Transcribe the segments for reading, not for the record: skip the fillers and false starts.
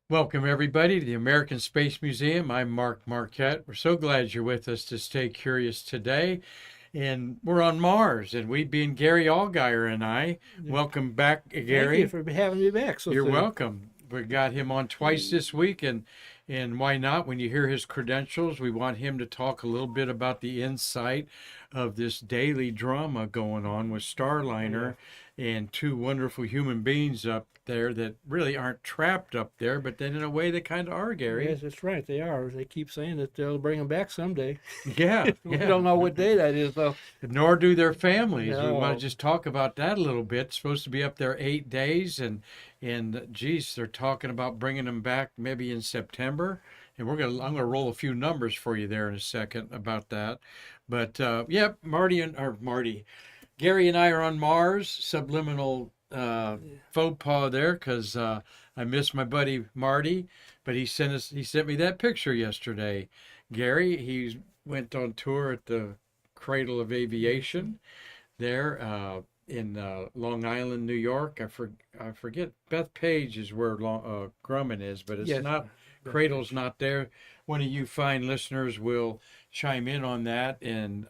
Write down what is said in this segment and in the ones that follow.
Welcome, everybody, to the American Space Museum. I'm Marquette. We're so glad you're with us to stay curious today. And we're on Mars, and we being Gary Allgire and I. Welcome back, Thank you Gary. for having me back so You're soon. welcome. We got him on twice this week, and why not? When you hear his credentials, we want him to talk a little bit about the insight of this daily drama going on with Yeah. Starliner and two wonderful human beings up there that really aren't trapped up there, but then in a way they kind of are, Gary. Yes, that's right. They are. They keep saying that they'll bring them back someday. Yeah, We yeah. don't know what day that is, though. Nor do their families. We want to No. just talk about that a little bit. It's supposed to be up there 8 days, and geez, they're talking about bringing them back maybe in September. And I'm gonna roll a few numbers for you there in a second about that. But yeah, Gary and I are on Mars. Subliminal faux pas there because I miss my buddy Marty, but he sent me that picture yesterday. Gary, he went on tour at the Cradle of Aviation there in Long Island, New York. I forget Beth Page is where Grumman is, but it's Yes. not. Cradle's not there. One of you fine listeners will chime in on that, and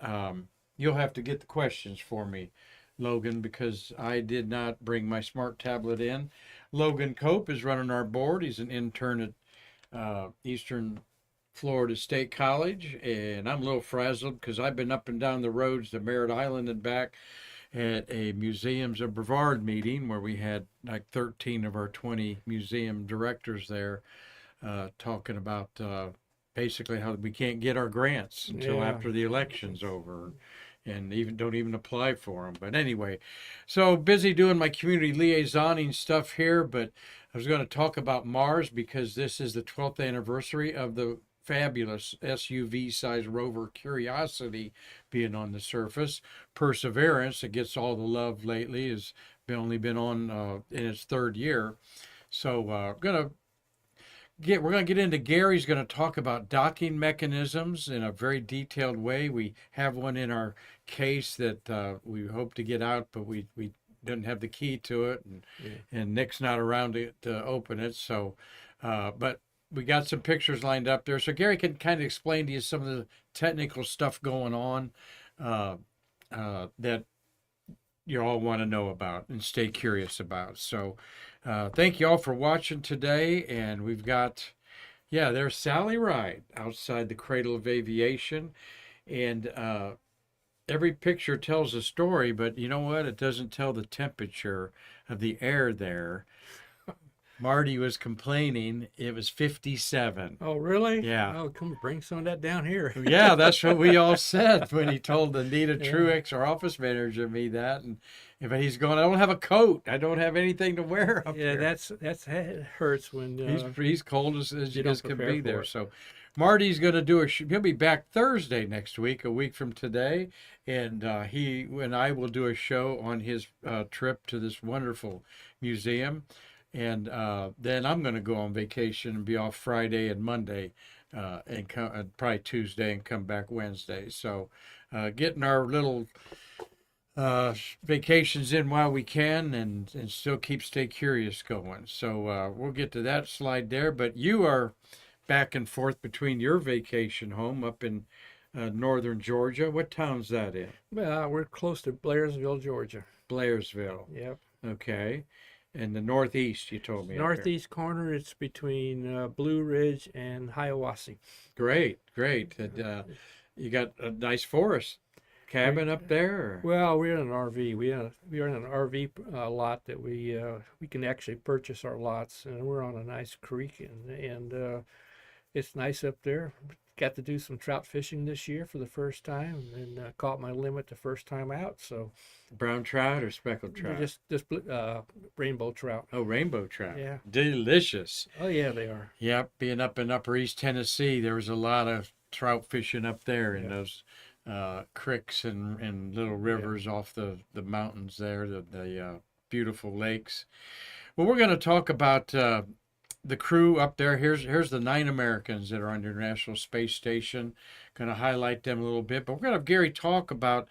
you'll have to get the questions for me, Logan, because I did not bring my smart tablet in. Logan Cope is running our board. He's an intern at Eastern Florida State College, and I'm a little frazzled because I've been up and down the roads to Merritt Island and back at a Museums of Brevard meeting where we had like 13 of our 20 museum directors there talking about basically how we can't get our grants until Yeah. after the election's over and even don't even apply for them. But anyway, so busy doing my community liaisoning stuff here, but I was going to talk about Mars because this is the 12th anniversary of the fabulous SUV sized rover Curiosity being on the surface. Perseverance, that gets all the love lately, has only been on in its third year. So we're going to get into Gary's going to talk about docking mechanisms in a very detailed way. We have one in our case that we hope to get out, but we didn't have the key to it, Yeah. and Nick's not around to open it. So, but we got some pictures lined up there. So Gary can kind of explain to you some of the technical stuff going on that you all want to know about and stay curious about. So, thank you all for watching today. And we've got, yeah, there's Sally Ride outside the Cradle of Aviation. And every picture tells a story, but you know what? It doesn't tell the temperature of the air there. Marty was complaining it was 57. Oh, really? Yeah. Oh, come bring some of that down here. Yeah, that's what we all said when he told Anita Yeah. Truex, our office manager, me that. And but he's going, I don't have a coat. I don't have anything to wear up Yeah, there. that's it hurts when He's cold as you you don't guys can prepare be for there. it. So Marty's going to do he'll be back Thursday next week, a week from today. And he and I will do a show on his trip to this wonderful museum. And then I'm going to go on vacation and be off Friday and Monday and probably Tuesday and come back Wednesday. So getting our little vacations in while we can and still stay curious going. So we'll get to that slide there. But you are back and forth between your vacation home up in northern Georgia. What town's that in? Well, we're close to Blairsville, Georgia. Blairsville. Yep. Okay. And the northeast, you told me. Up there. Northeast corner, it's between Blue Ridge and Hiawassee. Great, great. And, you got a nice forest cabin up there? Or? Well, we're in an RV. We are in an RV lot that we can actually purchase our lots, and we're on a nice creek, and it's nice up there. Got to do some trout fishing this year for the first time, and caught my limit the first time out. So Brown trout or speckled trout? just rainbow trout. Oh, rainbow trout. Yeah. Delicious. Oh yeah, they are. Yep, being up in Upper East Tennessee, there was a lot of trout fishing up there in Yeah. those creeks and little rivers off the mountains there, the beautiful lakes. Well, we're going to talk about the crew up there. Here's the 9 Americans that are on the International Space Station. Going to highlight them a little bit, but we're going to have Gary talk about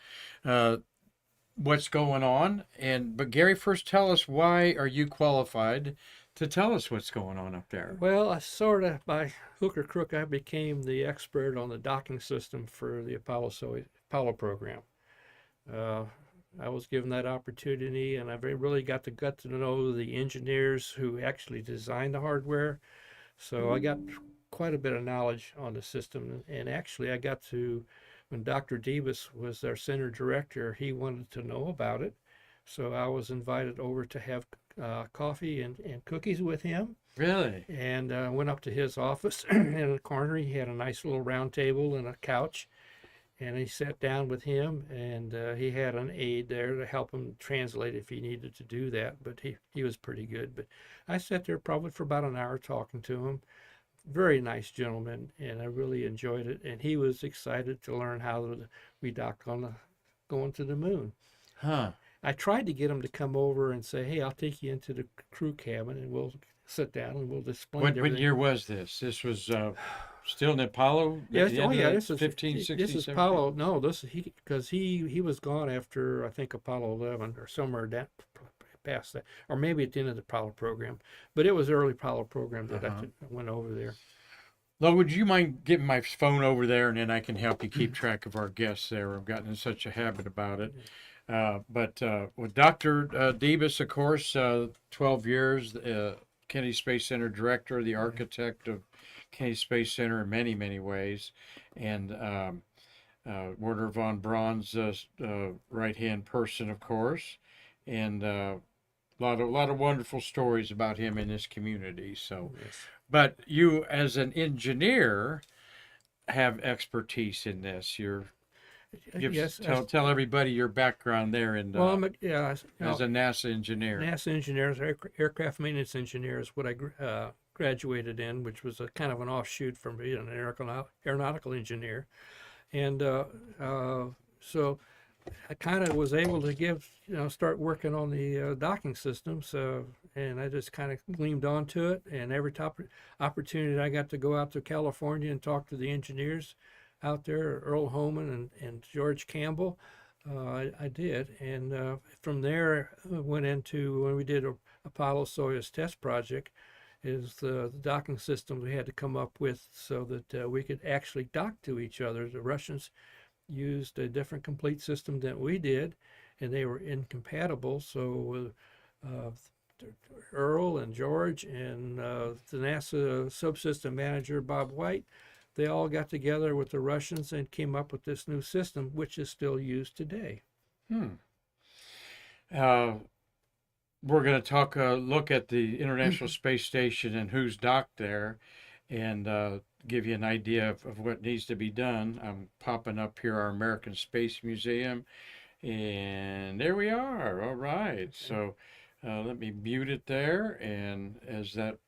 what's going on. But Gary, first tell us, why are you qualified to tell us what's going on up there? Well, I sort of, by hook or crook, I became the expert on the docking system for the Apollo program. Uh, I was given that opportunity, and I really got to know the engineers who actually designed the hardware. So I got quite a bit of knowledge on the system, and actually I got to, when Dr. Debus was our center director, he wanted to know about it. So I was invited over to have coffee and cookies with him. Really? And went up to his office in the corner. He had a nice little round table and a couch. And he sat down with him, and he had an aide there to help him translate if he needed to do that. But he was pretty good. But I sat there probably for about an hour talking to him. Very nice gentleman, and I really enjoyed it. And he was excited to learn how we docked on going to the moon. Huh. I tried to get him to come over and say, "Hey, I'll take you into the crew cabin, and we'll sit down and we'll explain What everything." year was this? This was still in Apollo? Yes, The oh end yeah, of this is 15, 16, this is 17? Apollo. No, this he because he was gone after I think Apollo 11 or somewhere down past that, or maybe at the end of the Apollo program. But it was early Apollo program that I went over there. Lo, would you mind getting my phone over there, and then I can help you keep track of our guests there? I've gotten in such a habit about it. But with Dr. Debus, of course, 12 years, Kennedy Space Center director, the architect of Kennedy Space Center in many, many ways, and Werner von Braun's right-hand person, of course, and a lot of wonderful stories about him in this community. So, Yes. but you, as an engineer, have expertise in this. Yes. Tell everybody your background there, and Well, as a NASA engineer. NASA engineers, aircraft maintenance engineer is what I graduated in, which was a kind of an offshoot from being an aeronautical engineer. And so I kind of was able to start working on the docking systems, and I just kind of gleamed onto it. And every opportunity I got to go out to California and talk to the engineers out there, Earl Homan and George Campbell, I did. And from there, I went into when we did a Apollo-Soyuz test project, is the docking system we had to come up with so that we could actually dock to each other. The Russians used a different complete system than we did, and they were incompatible. So Earl and George and the NASA subsystem manager, Bob White, they all got together with the Russians and came up with this new system, which is still used today. We're going to look at the International Space Station and who's docked there, and give you an idea of what needs to be done. I'm popping up here our American Space Museum, and there we are. All right. So let me mute it there, and as that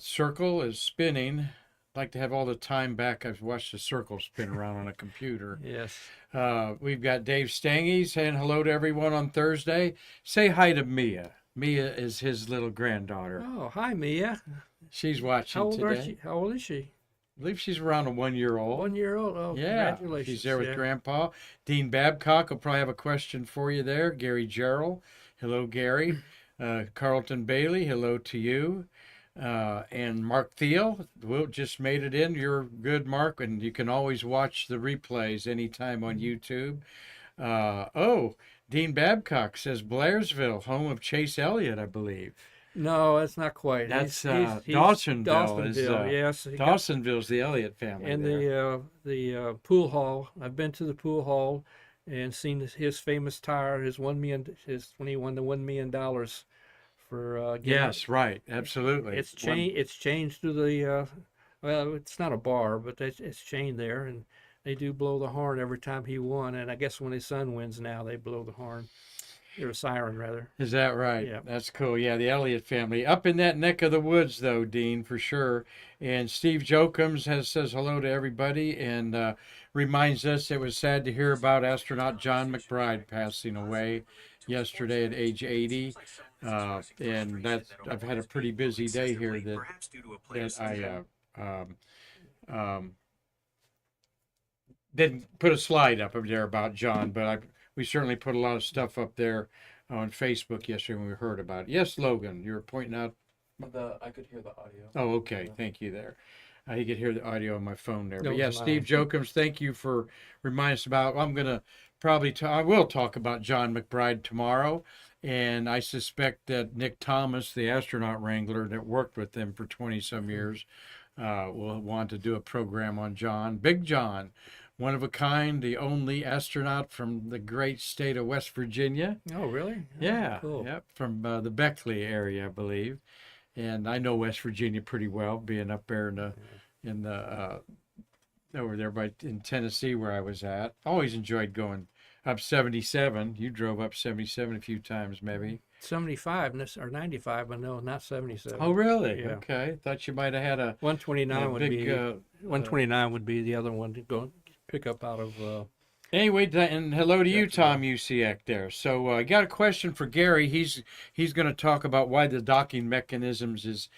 circle is spinning, I'd like to have all the time back I've watched the circle spin around on a computer. Yes. We've got Dave Stange saying hello to everyone on Thursday. Say hi to Mia. Mia is his little granddaughter. Oh, hi, Mia. She's watching today. How old is she? I believe she's around a 1-year-old. 1 year old. Oh, Yeah, congratulations. she's there with Grandpa. Dean Babcock will probably have a question for you there. Gary Gerald. Hello, Gary. Carlton Bailey. Hello to you. And Mark Thiel, Will just made it in. You're good, Mark, and you can always watch the replays anytime on YouTube. Dean Babcock says Blairsville, home of Chase Elliott, I believe. No, that's not quite. That's he's Dawsonville. Dawsonville, yes. Dawsonville's the Elliott family. And there. the pool hall. I've been to the pool hall and seen his famous tire. When he won the $1 million for yes, right, absolutely. It's changed to the well, it's not a bar, but it's chained there, and they do blow the horn every time he won. And I guess when his son wins now, they blow the horn. Or a siren, rather. Is that right? Yeah. That's cool. Yeah, the Elliott family. Up in that neck of the woods, though, Dean, for sure. And Steve Jokums says hello to everybody and reminds us it was sad to hear about astronaut John McBride passing away yesterday at age 80. And I've had a pretty busy day here that I didn't put a slide up there about John, but we certainly put a lot of stuff up there on Facebook yesterday when we heard about it. Yes, Logan, you were pointing out. I could hear the audio. Oh, okay. Thank you there. You could hear the audio on my phone there. That But was yeah, mine. Steve Jokums, thank you for reminding us about. I'm going to I will talk about John McBride tomorrow. And I suspect that Nick Thomas, the astronaut wrangler that worked with them for 20 some years, will want to do a program on John. Big John, one of a kind, the only astronaut from the great state of West Virginia. Oh, really? Oh, Yeah, cool. yep, from the Beckley area, I believe. And I know West Virginia pretty well, being up there in the over there in Tennessee where I was at. Always enjoyed going up 77. You drove up 77 a few times, maybe. 75 or 95, but no, not 77. Oh, really? Yeah. Okay. Thought you might have had a 129 would big. be 129 would be the other one to go pick up out of. Anyway, and hello to you, Tom Usiak there. So I got a question for Gary. He's going to talk about why the docking mechanisms is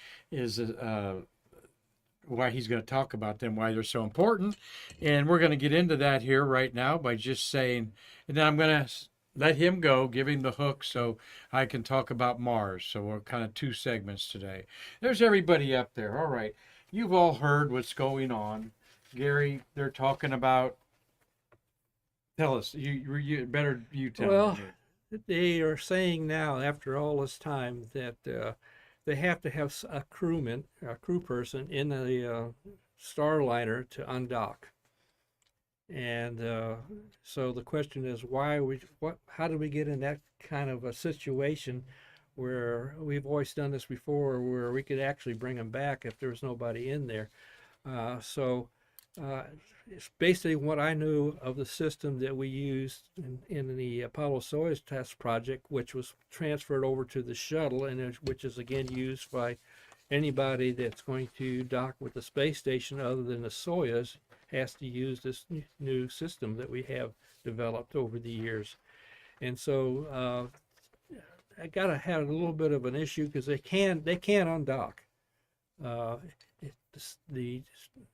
why he's going to talk about them, why they're so important, and we're going to get into that here right now by just saying, and then I'm going to let him go, give him the hook so I can talk about Mars. So we're kind of 2 segments today. There's everybody up there. All right, you've all heard what's going on, Gary. They're talking about. Tell us. You better you tell Well, me. they are saying now, after all this time, that they have to have a crew person in the Starliner to undock. And so the question is, how did we get in that kind of a situation where we've always done this before, where we could actually bring them back if there was nobody in there? It's basically what I knew of the system that we used in the Apollo-Soyuz test project, which was transferred over to the shuttle, and which is again used by anybody that's going to dock with the space station other than the Soyuz has to use this new system that we have developed over the years. And so I gotta have a little bit of an issue because they can't undock. The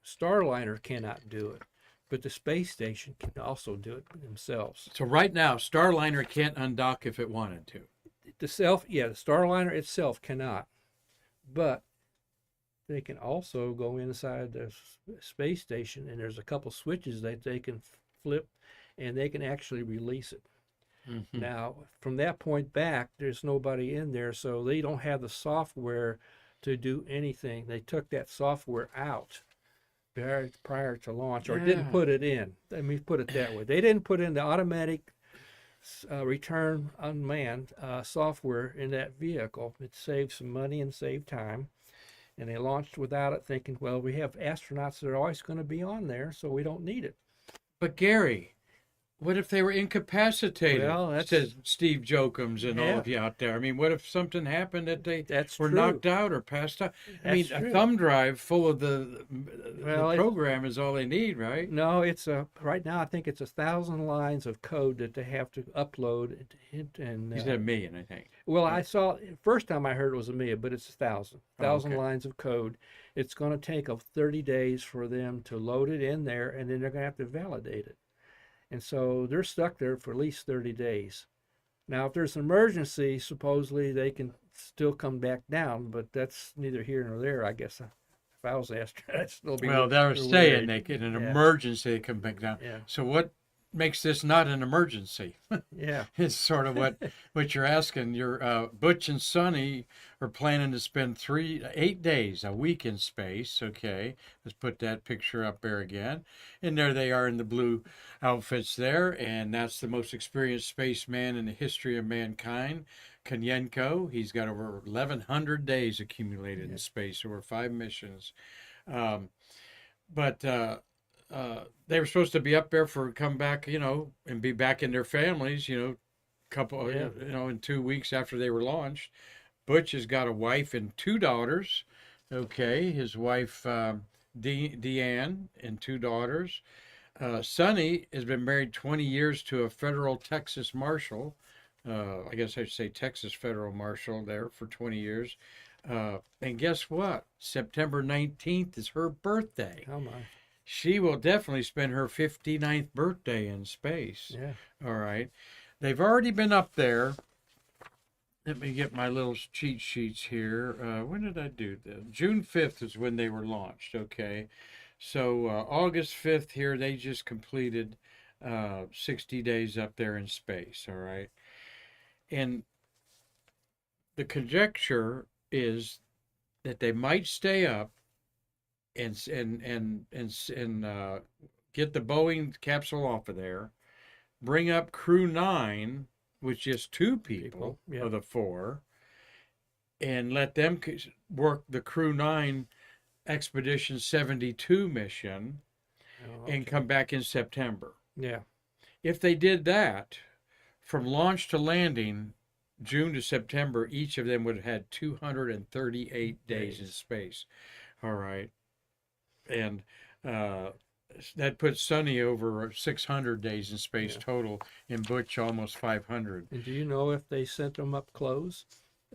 Starliner cannot do it, but the space station can also do it themselves. So right now, Starliner can't undock if it wanted to. The Starliner itself cannot, but they can also go inside the space station, and there's a couple switches that they can flip, and they can actually release it. Mm-hmm. Now, from that point back, there's nobody in there, so they don't have the software to do anything. They took that software out prior to launch, or didn't put it in. Let me put it that way. They didn't put in the automatic return unmanned software in that vehicle. It saved some money and saved time. And they launched without it, thinking, well, we have astronauts that are always going to be on there, so we don't need it. But Gary, what if they were incapacitated? Well, says Steve Jokums and all Yeah. of you out there. I mean, what if something happened that they were true. knocked out or passed out? I mean, That's a true. thumb drive full of the Well, program is all they need, right? No, it's right now I think it's 1,000 lines of code that they have to upload. And He said 1,000,000, I think. well, I saw first time I heard it was 1,000,000, but it's 1,000 okay. lines of code. It's going to take 30 days for them to load it in there, and then they're going to have to validate it. And so they're stuck there for at least 30 days. Now, if there's an emergency, supposedly they can still come back down, but that's neither here nor there, I guess. If I was asked, I'd still be. Well, they're real saying worried. in an Yeah. emergency they come back down. Yeah. So what makes this not an emergency? Yeah. It's sort of what you're asking. Your Butch and Sonny are planning to spend 8 days, a week in space. Okay, let's put that picture up there again. And there they are in the blue outfits there, and that's the most experienced spaceman in the history of mankind, Konyenko. He's got over 1,100 days accumulated in space, over 5 missions. But they were supposed to be up there come back, and be back in their families, in 2 weeks after they were launched. Butch has got a wife and 2 daughters. Okay, his wife Deanne and 2 daughters. Sonny has been married 20 years to a federal Texas marshal. I guess I should say Texas federal marshal there for 20 years. And guess what? September 19th is her birthday. Oh my. she will definitely spend her 59th birthday in space. Yeah. All right. They've already been up there. Let me get my little cheat sheets here. When did I do this? June 5th is when they were launched. Okay. So August 5th here, they just completed 60 days up there in space. All right. And the conjecture is that they might stay up and get the Boeing capsule off of there, bring up Crew 9, which is two people Yeah. of the four, and let them work the Crew 9 Expedition 72 mission Oh, and okay. come back in September. Yeah. If they did that, from launch to landing, June to September, each of them would have had 238 days in space. All right. And that puts Sonny over 600 days in space Yeah. total, and Butch almost 500. And do you know if they sent them up clothes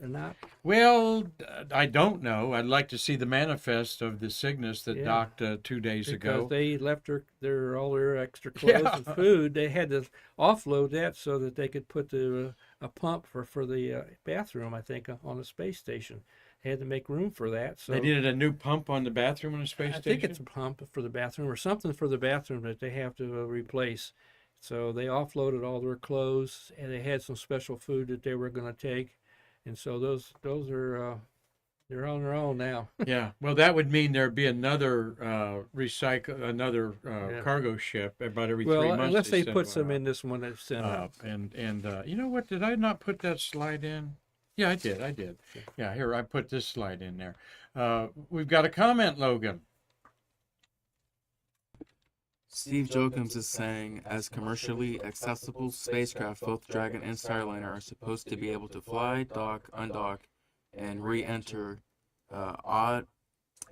or not? Well, I don't know. I'd like to see the manifest of the Cygnus that Yeah. docked 2 days Because ago. they left all their extra clothes Yeah. and food. They had to offload that so that they could put a pump for the bathroom, I think, on the space station. They had to make room for that. So They needed a new pump on the bathroom on the space I station. think it's a pump for the bathroom or something for the bathroom that they have to replace. So they offloaded all their clothes, and they had some special food that they were going to take, and so those are they're on their own now. Yeah. Well, that would mean there'd be another Yeah. cargo ship about every Well, 3 months. unless they send put one some out. in this one that's sent out. And you know what? Did I not put that slide in? Yeah, I did. Yeah, here I put this slide in there. We've got a comment, Logan. Steve Jokums is saying, as commercially accessible spacecraft, both Dragon and Starliner are supposed to be able to fly, dock, undock, and re-enter I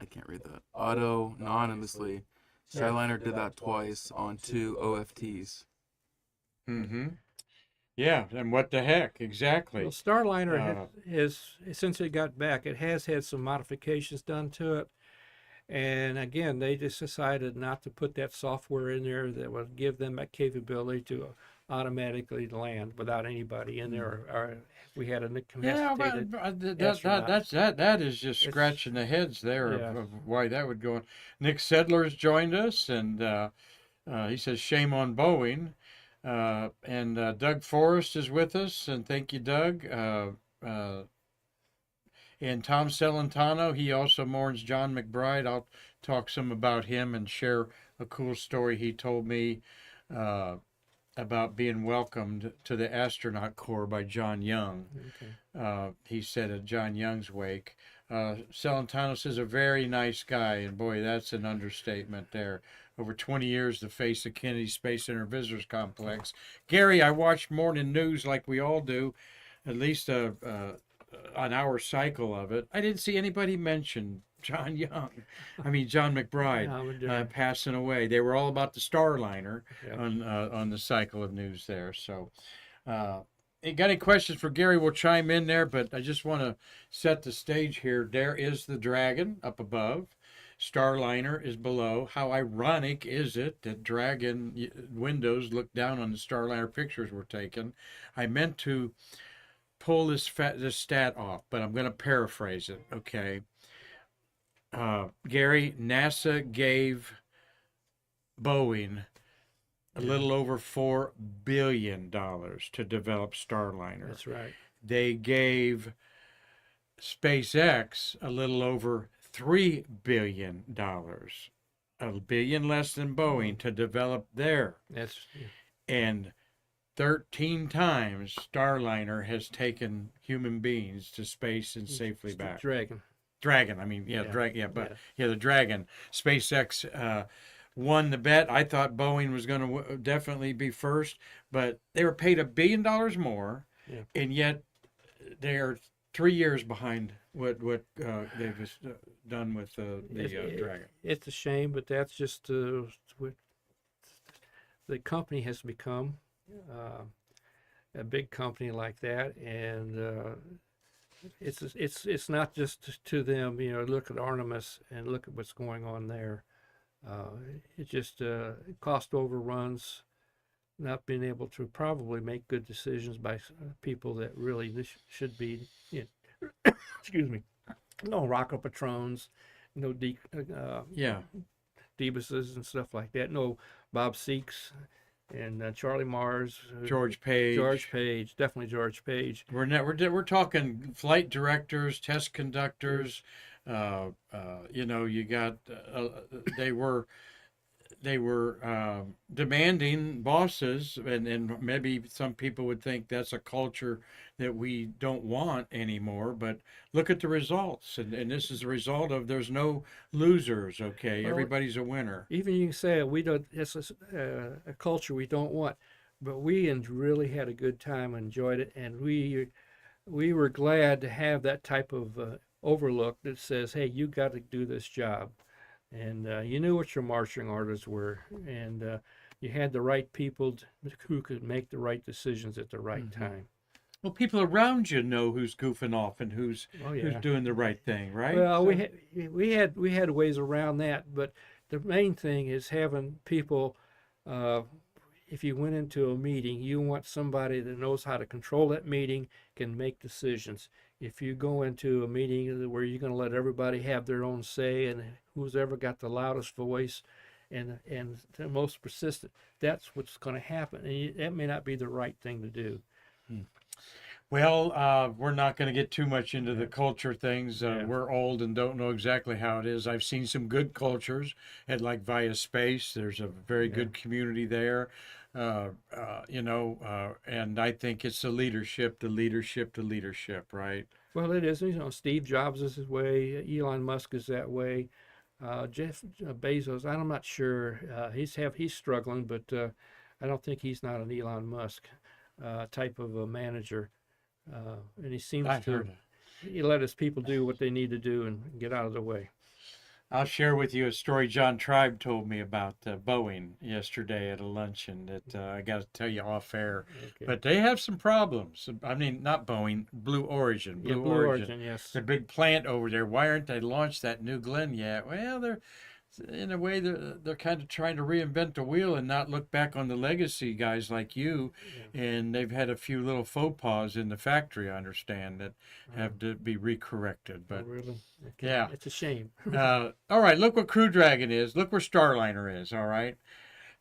can't read that. Anonymously. Starliner did that twice on 2 OFTs. Mm-hmm. Yeah, and what the heck? Exactly. Well, Starliner has, since it got back, it has had some modifications done to it. And again, they just decided not to put that software in there that would give them that capability to automatically land without anybody in there. Or we had a Yeah, incapacitated but astronaut. that is just It's- scratching the heads there Yeah. of why that would go on. Nick Sedler's joined us, and he says shame on Boeing. And Doug Forrest is with us, and thank you, Doug. And Tom Celentano, he also mourns John McBride. I'll talk some about him and share a cool story he told me about being welcomed to the astronaut corps by John Young. Okay. He said at John Young's wake. Celentano says a very nice guy, and boy, that's an understatement there. Over 20 years, the face of Kennedy Space Center Visitors Complex. Gary, I watched morning news like we all do, at least an hour cycle of it. I didn't see anybody mention John McBride passing away. They were all about the Starliner on the cycle of news there. So, you got any questions for Gary? We'll chime in there, but I just want to set the stage here. There is the Dragon up above. Starliner is below. How ironic is it that Dragon windows look down on the Starliner pictures were taken? I meant to pull this stat off, but I'm going to paraphrase it, okay? Gary, NASA gave Boeing a little over $4 billion to develop Starliner. That's right. They gave SpaceX a little over $3 billion, a billion less than Boeing, to develop their. And 13 times Starliner has taken human beings to space and safely back. Dragon, I mean, the Dragon. SpaceX won the bet. I thought Boeing was going to definitely be first, but they were paid $1 billion more, and yet they are 3 years behind what they've done with the Dragon. It's a shame, but that's just what the company has become. A big company like that, and it's not just to them. You know, look at Artemis and look at what's going on there. It just cost overruns, not being able to probably make good decisions by people that really should be, excuse me, no Rocco Patrons, no Yeah. Debuses and stuff like that, no Bob Seeks and Charlie Mars, George Page. George Page, definitely George Page. We're talking flight directors, test conductors. You got they were demanding bosses, and maybe some people would think that's a culture that we don't want anymore. But look at the results, and this is a result of there's no losers. Okay, Well, everybody's a winner. Even you can say we don't. It's a culture we don't want, but we really had a good time, enjoyed it, and we were glad to have that type of overlook that says, "Hey, you got to do this job," and you knew what your marching orders were, and you had the right people who could make the right decisions at the right time. Well, people around you know who's goofing off and who's Oh yeah. who's doing the right thing, right? Well, So- we had ways around that, but the main thing is having people. If you went into a meeting, you want somebody that knows how to control that meeting, can make decisions. If you go into a meeting where you're going to let everybody have their own say, and who's ever got the loudest voice and the most persistent, that's what's going to happen. And that may not be the right thing to do. Well, we're not going to get too much into the culture things. Yeah. We're old and don't know exactly how it is. I've seen some good cultures at like Via Space. There's a very good community there. And I think it's the leadership, right? Well, it is. Steve Jobs is his way. Elon Musk is that way. Jeff Bezos, I'm not sure. He's struggling, but I don't think he's not an Elon Musk type of a manager. And he seems I've to heard it. he let his people do what they need to do and get out of the way. I'll share with you a story John Tribe told me about Boeing yesterday at a luncheon that I got to tell you off air. Okay. But they have some problems. I mean, not Boeing, Blue Origin. Blue Origin, yes. The big plant over there. Why aren't they launched that New Glenn yet? Well, they're in a way they're kind of trying to reinvent the wheel and not look back on the legacy guys like you. Yeah. And they've had a few little faux pas in the factory, I understand, that have to be recorrected. But Oh, really? Okay. yeah. It's a shame. all right, look what Crew Dragon is. Look where Starliner is, all right?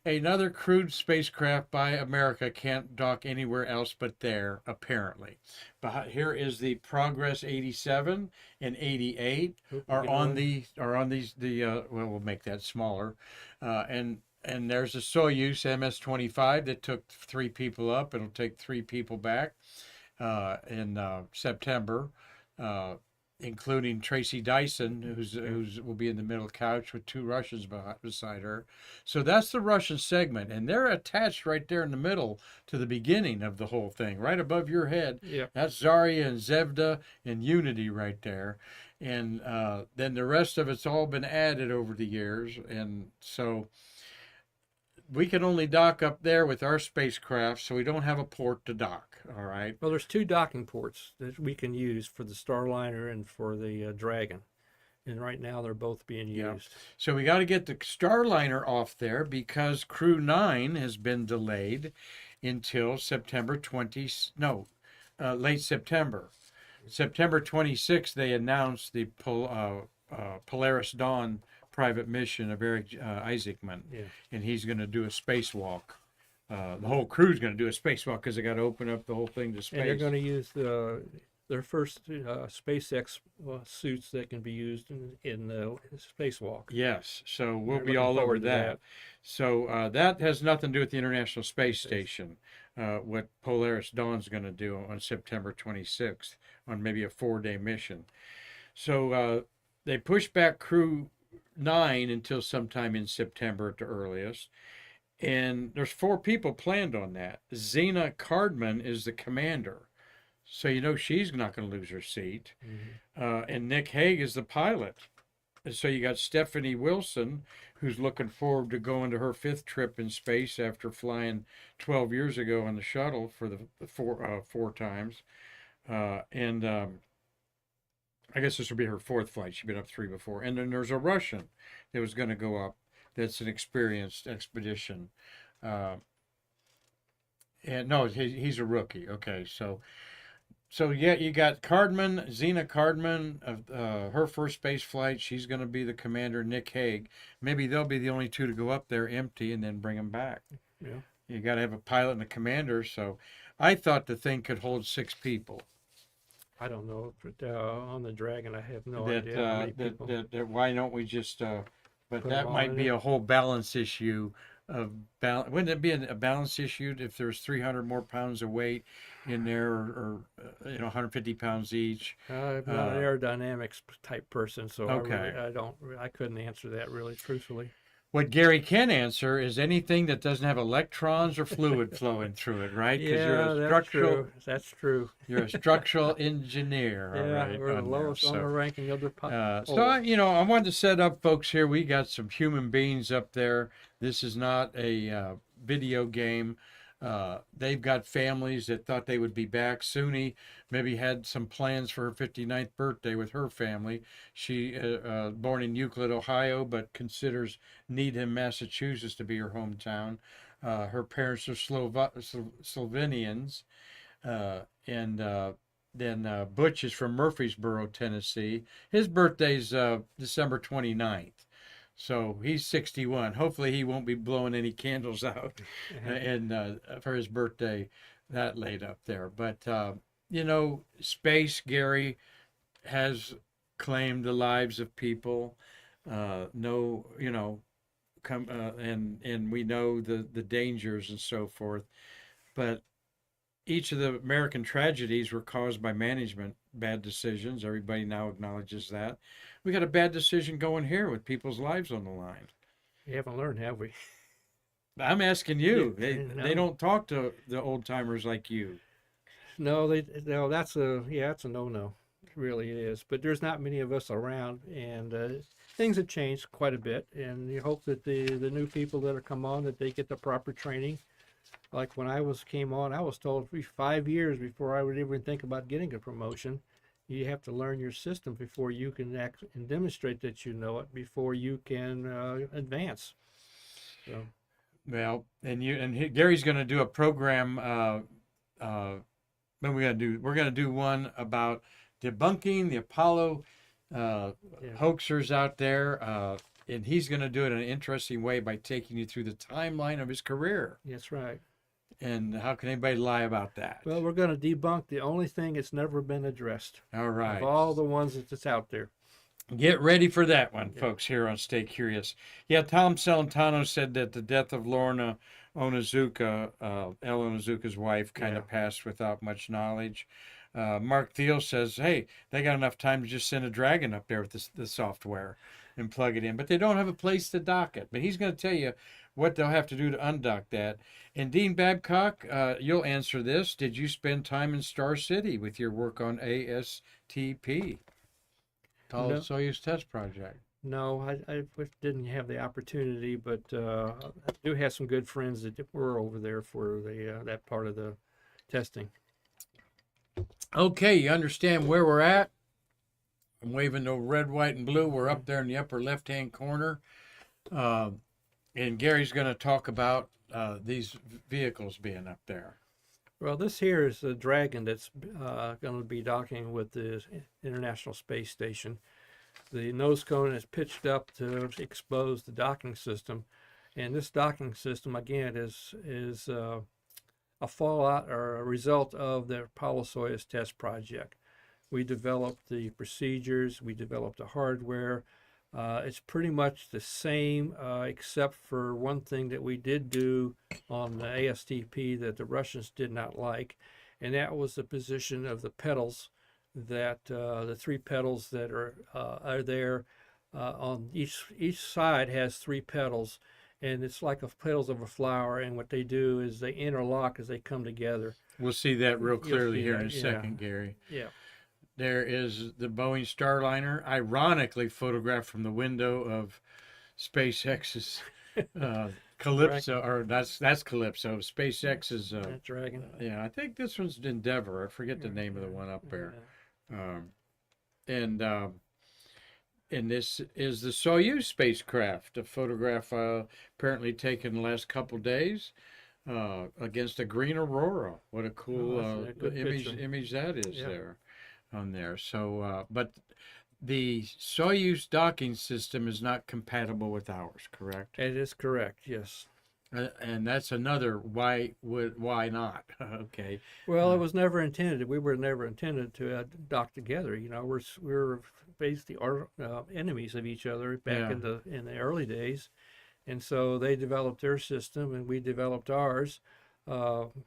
Another crewed spacecraft by America can't dock anywhere else but there, apparently. But here is the Progress 87 and 88 well, we'll make that smaller. And there's a Soyuz MS-25 that took 3 people up. It'll take 3 people back in September. Including Tracy Dyson, who's will be in the middle couch with 2 Russians beside her. So that's the Russian segment, and they're attached right there in the middle to the beginning of the whole thing, right above your head. Yeah. That's Zarya and Zvezda and Unity right there, and then the rest of it's all been added over the years, and so we can only dock up there with our spacecraft, so we don't have a port to dock. All right. Well, there's 2 docking ports that we can use for the Starliner and for the Dragon, and right now they're both being used. So we got to get the Starliner off there because Crew 9 has been delayed until September 20. No, late September. September 26th, they announced the Polaris Dawn private mission of Eric Isaacman, and he's going to do a spacewalk. The whole crew's going to do a spacewalk because they got to open up the whole thing to space. And they're going to use their first SpaceX suits that can be used in the spacewalk. Yes, so we'll They're be looking all over forward to that. that. So that has nothing to do with the International Space Station. What Polaris Dawn's going to do on September 26th on maybe a 4-day mission. So they pushed back Crew 9 until sometime in September at the earliest. And there's 4 people planned on that. Xena Cardman is the commander. So you know she's not going to lose her seat. And Nick Hague is the pilot. And so you got Stephanie Wilson, who's looking forward to going to her 5th trip in space after flying 12 years ago on the shuttle for the 4 times. I guess this will be her 4th flight. She'd been up 3 before. And then there's a Russian that was going to go up that's an experienced expedition. And no, he's a rookie. Okay, so yeah, you got Cardman, Zena Cardman, her first space flight. She's going to be the commander. Nick Hague. Maybe they'll be the only two to go up there empty and then bring them back. Yeah. You got to have a pilot and a commander. So I thought the thing could hold 6 people. I don't know, but on the Dragon, I have no idea how many people. That why don't we just? But Put that 'em all might in be it. a whole balance issue of balance. Wouldn't it be a balance issue if there's 300 more pounds of weight in there, or 150 pounds each? I'm not an aerodynamics type person, so Okay. I couldn't answer that really truthfully. What Gary can answer is anything that doesn't have electrons or fluid flowing through it, right? Because Yeah, that's true. That's true. you're a structural engineer. All Yeah, right, we're the on there. lowest on the ranking of the. I wanted to set up folks here. We got some human beings up there. This is not a video game. They've got families that thought they would be back. Suni maybe had some plans for her 59th birthday with her family. She born in Euclid, Ohio, but considers Needham, Massachusetts to be her hometown. Her parents are Slovenians, and then Butch is from Murfreesboro, Tennessee. His birthday's December 29th. So he's 61. Hopefully he won't be blowing any candles out and for his birthday that late up there. But, space, Gary, has claimed the lives of people. And we know the dangers and so forth. But each of the American tragedies were caused by management, bad decisions. Everybody now acknowledges that. We got a bad decision going here with people's lives on the line. We haven't learned, have we? I'm asking you. Yeah, They don't talk to the old timers like you. No, that's a no-no. It really is. But there's not many of us around, and things have changed quite a bit. And you hope that the new people that are come on, that they get the proper training. Like when I came on, I was told 5 years before I would even think about getting a promotion. You have to learn your system before you can act and demonstrate that you know it before you can advance. So. Well, Gary's going to do a program. We're going to do one about debunking the Apollo hoaxers out there, and he's going to do it in an interesting way by taking you through the timeline of his career. That's right. And how can anybody lie about that? Well, we're going to debunk the only thing that's never been addressed. All right. Of all the ones that's out there. Get ready for that one, folks, here on Stay Curious. Yeah, Tom Celentano said that the death of Lorna Onizuka, El Onizuka's wife, kind of passed without much knowledge. Mark Thiel says, hey, they got enough time to just send a Dragon up there with the software and plug it in, but they don't have a place to dock it. But he's going to tell you what they'll have to do to undock that. And Dean Babcock, you'll answer this. Did you spend time in Star City with your work on ASTP? Soyuz Test Project. No, I didn't have the opportunity, but I do have some good friends that were over there for that part of the testing. Okay, you understand where we're at? I'm waving the red, white, and blue. We're up there in the upper left-hand corner. And Gary's going to talk about these vehicles being up there. Well, this here is the Dragon that's going to be docking with the International Space Station. The nose cone is pitched up to expose the docking system. And this docking system, again, is a fallout or a result of the Apollo-Soyuz test project. We developed the procedures, we developed the hardware. It's pretty much the same, except for one thing that we did do on the ASTP that the Russians did not like, and that was the position of the pedals. That the 3 pedals that are there on each side has 3 pedals, and it's like the petals of a flower. And what they do is they interlock as they come together. We'll see that real clearly here in a second, Gary. Yeah. There is the Boeing Starliner, ironically photographed from the window of SpaceX's Calypso, or that's Calypso. SpaceX's Dragon. Yeah, I think this one's Endeavor. I forget the name of the one up there. And this is the Soyuz spacecraft, a photograph apparently taken the last couple days against a green aurora. What a cool that's a good picture. image that is Yeah. there on there. So, but the Soyuz docking system is not compatible with ours, correct? It is correct, yes. And that's another why not? Okay. Well, it was never intended. We were never intended to dock together. You know, we're basically enemies of each other back Yeah. in the early days, and so they developed their system and we developed ours.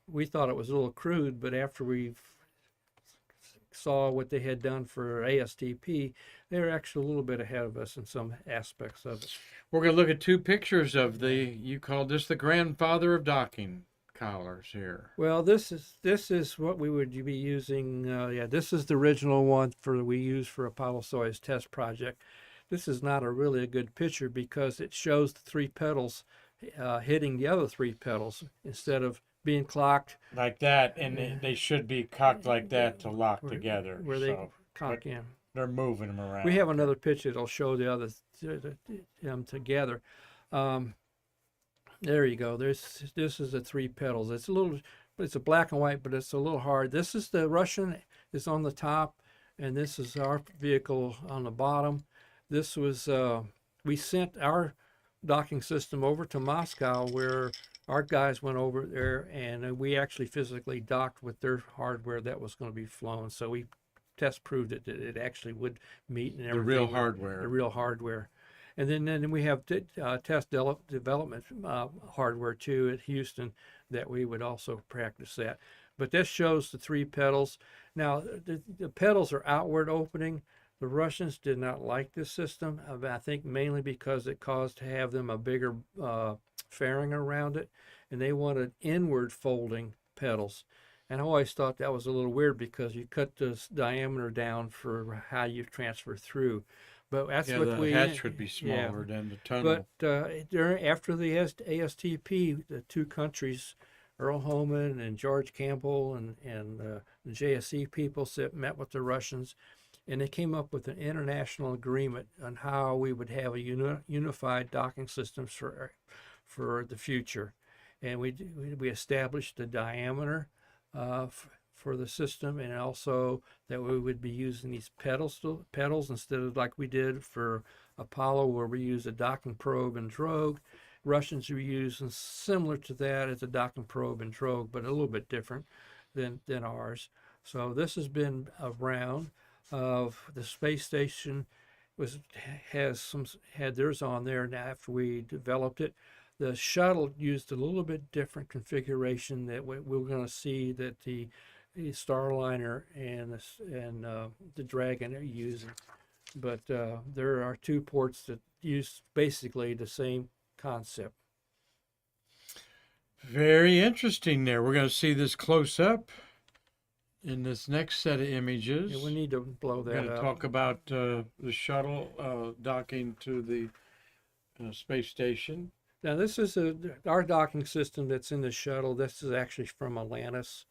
We thought it was a little crude, but after we saw what they had done for ASTP, they were actually a little bit ahead of us in some aspects of it. We're going to look at two pictures of you called this the grandfather of docking collars here. Well, this is what we would be using. Yeah, this is the original one we used for Apollo Soyuz test project. This is not really a good picture because it shows the three pedals hitting the other three pedals instead of being clocked Like that, and they should be cocked like that to lock together. where they so, cock but in. they're moving them around. We have another picture that'll show the other them together. There you go. This is the three pedals. It's a black and white, but it's a little hard. This is the Russian is on the top, and this is our vehicle on the bottom. This was we sent our docking system over to Moscow, where our guys went over there, and we actually physically docked with their hardware that was going to be flown. So we test proved that it actually would meet and everything. The real hardware. The real hardware. And then we have test development hardware too at Houston that we would also practice that. But this shows the three pedals. Now the pedals are outward opening. The Russians did not like this system. I think mainly because it caused to have them a bigger fairing around it, and they wanted inward folding pedals. And I always thought that was a little weird because you cut the diameter down for how you transfer through. But that's what the hatch would be smaller than the tunnel. But after the ASTP, the two countries, Earl Homan and George Campbell and the JSC people met with the Russians, and they came up with an international agreement on how we would have a unified docking systems for the future. And we established the diameter for the system, and also that we would be using these pedals instead of like we did for Apollo, where we use a docking probe and drogue. Russians were using similar to that as a docking probe and drogue, but a little bit different than ours. So this has been around. The space station had theirs on there, and after we developed it, the shuttle used a little bit different configuration that we're going to see that the Starliner and the Dragon are using. But there are two ports that use basically the same concept. Very interesting there. We're going to see this close up in this next set of images. Yeah, we need to blow that We're going up. to talk about the shuttle docking to the space station. Now this is our docking system that's in the shuttle. This is actually from Atlantis.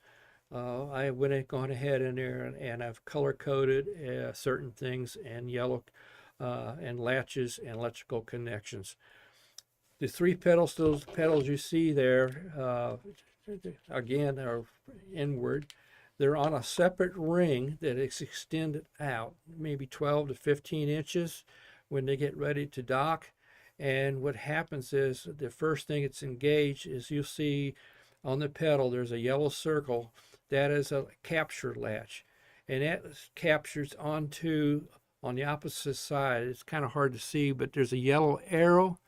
I gone ahead in there and I've color coded certain things and yellow and latches and electrical connections. The three pedals, those pedals you see there, again, are inward. They're on a separate ring that is extended out, maybe 12 to 15 inches when they get ready to dock. And what happens is the first thing it's engaged is you'll see on the pedal there's a yellow circle. That is a capture latch. And that captures onto, on the opposite side, it's kind of hard to see, but there's a yellow arrow,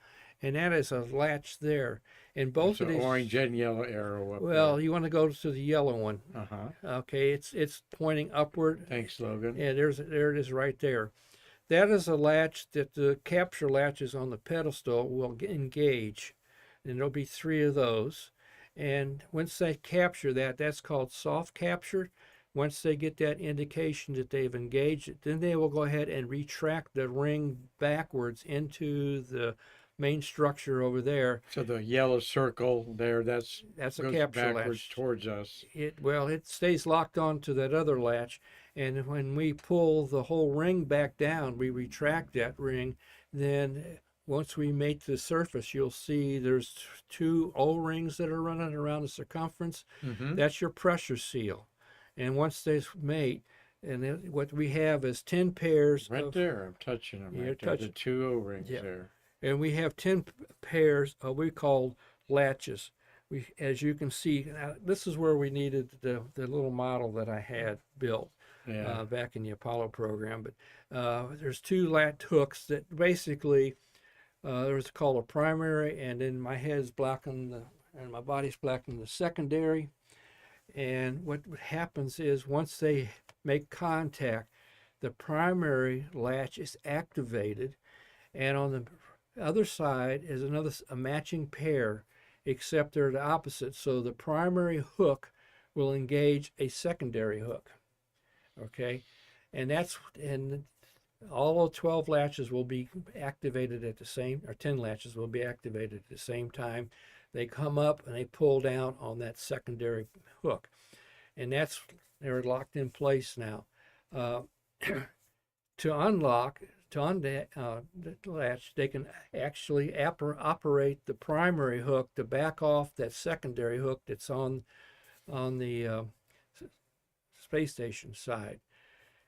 and that is a latch there. And both It's of an these, orange and yellow arrow up well, you want to go to the yellow one. there. Okay, it's pointing upward. Thanks, Logan. Yeah, there it is right there. That is a latch that the capture latches on the pedestal will engage. And there'll be three of those. And once they capture that, that's called soft capture. Once they get that indication that they've engaged it, then they will go ahead and retract the ring backwards into the main structure over there. So the yellow circle there, that's a goes capture backwards latch. towards us. It stays locked onto that other latch, And when we pull the whole ring back down, we retract that ring, then once we mate the surface, you'll see there's two O-rings that are running around the circumference. Mm-hmm. That's your pressure seal. And once they mate, what we have is 10 pairs Right there, I'm touching them. You're Right there, the touching- two O-rings Yeah. there. and we have 10 pairs of we call latches. As you can see, now, this is where we needed the little model that I had built Yeah. back in the Apollo program. But there's two lat hooks that basically there's called a primary, and then my head's blocking and my body's blocking the secondary. And what happens is once they make contact, the primary latch is activated, and on the other side is a matching pair, except they're the opposite. So the primary hook will engage a secondary hook. Okay, and all 12 latches will be activated at the same, or 10 latches will be activated at the same time. They come up and they pull down on that secondary hook, and they're locked in place now. To unlock the latch, they can actually operate the primary hook to back off that secondary hook that's on the space station side.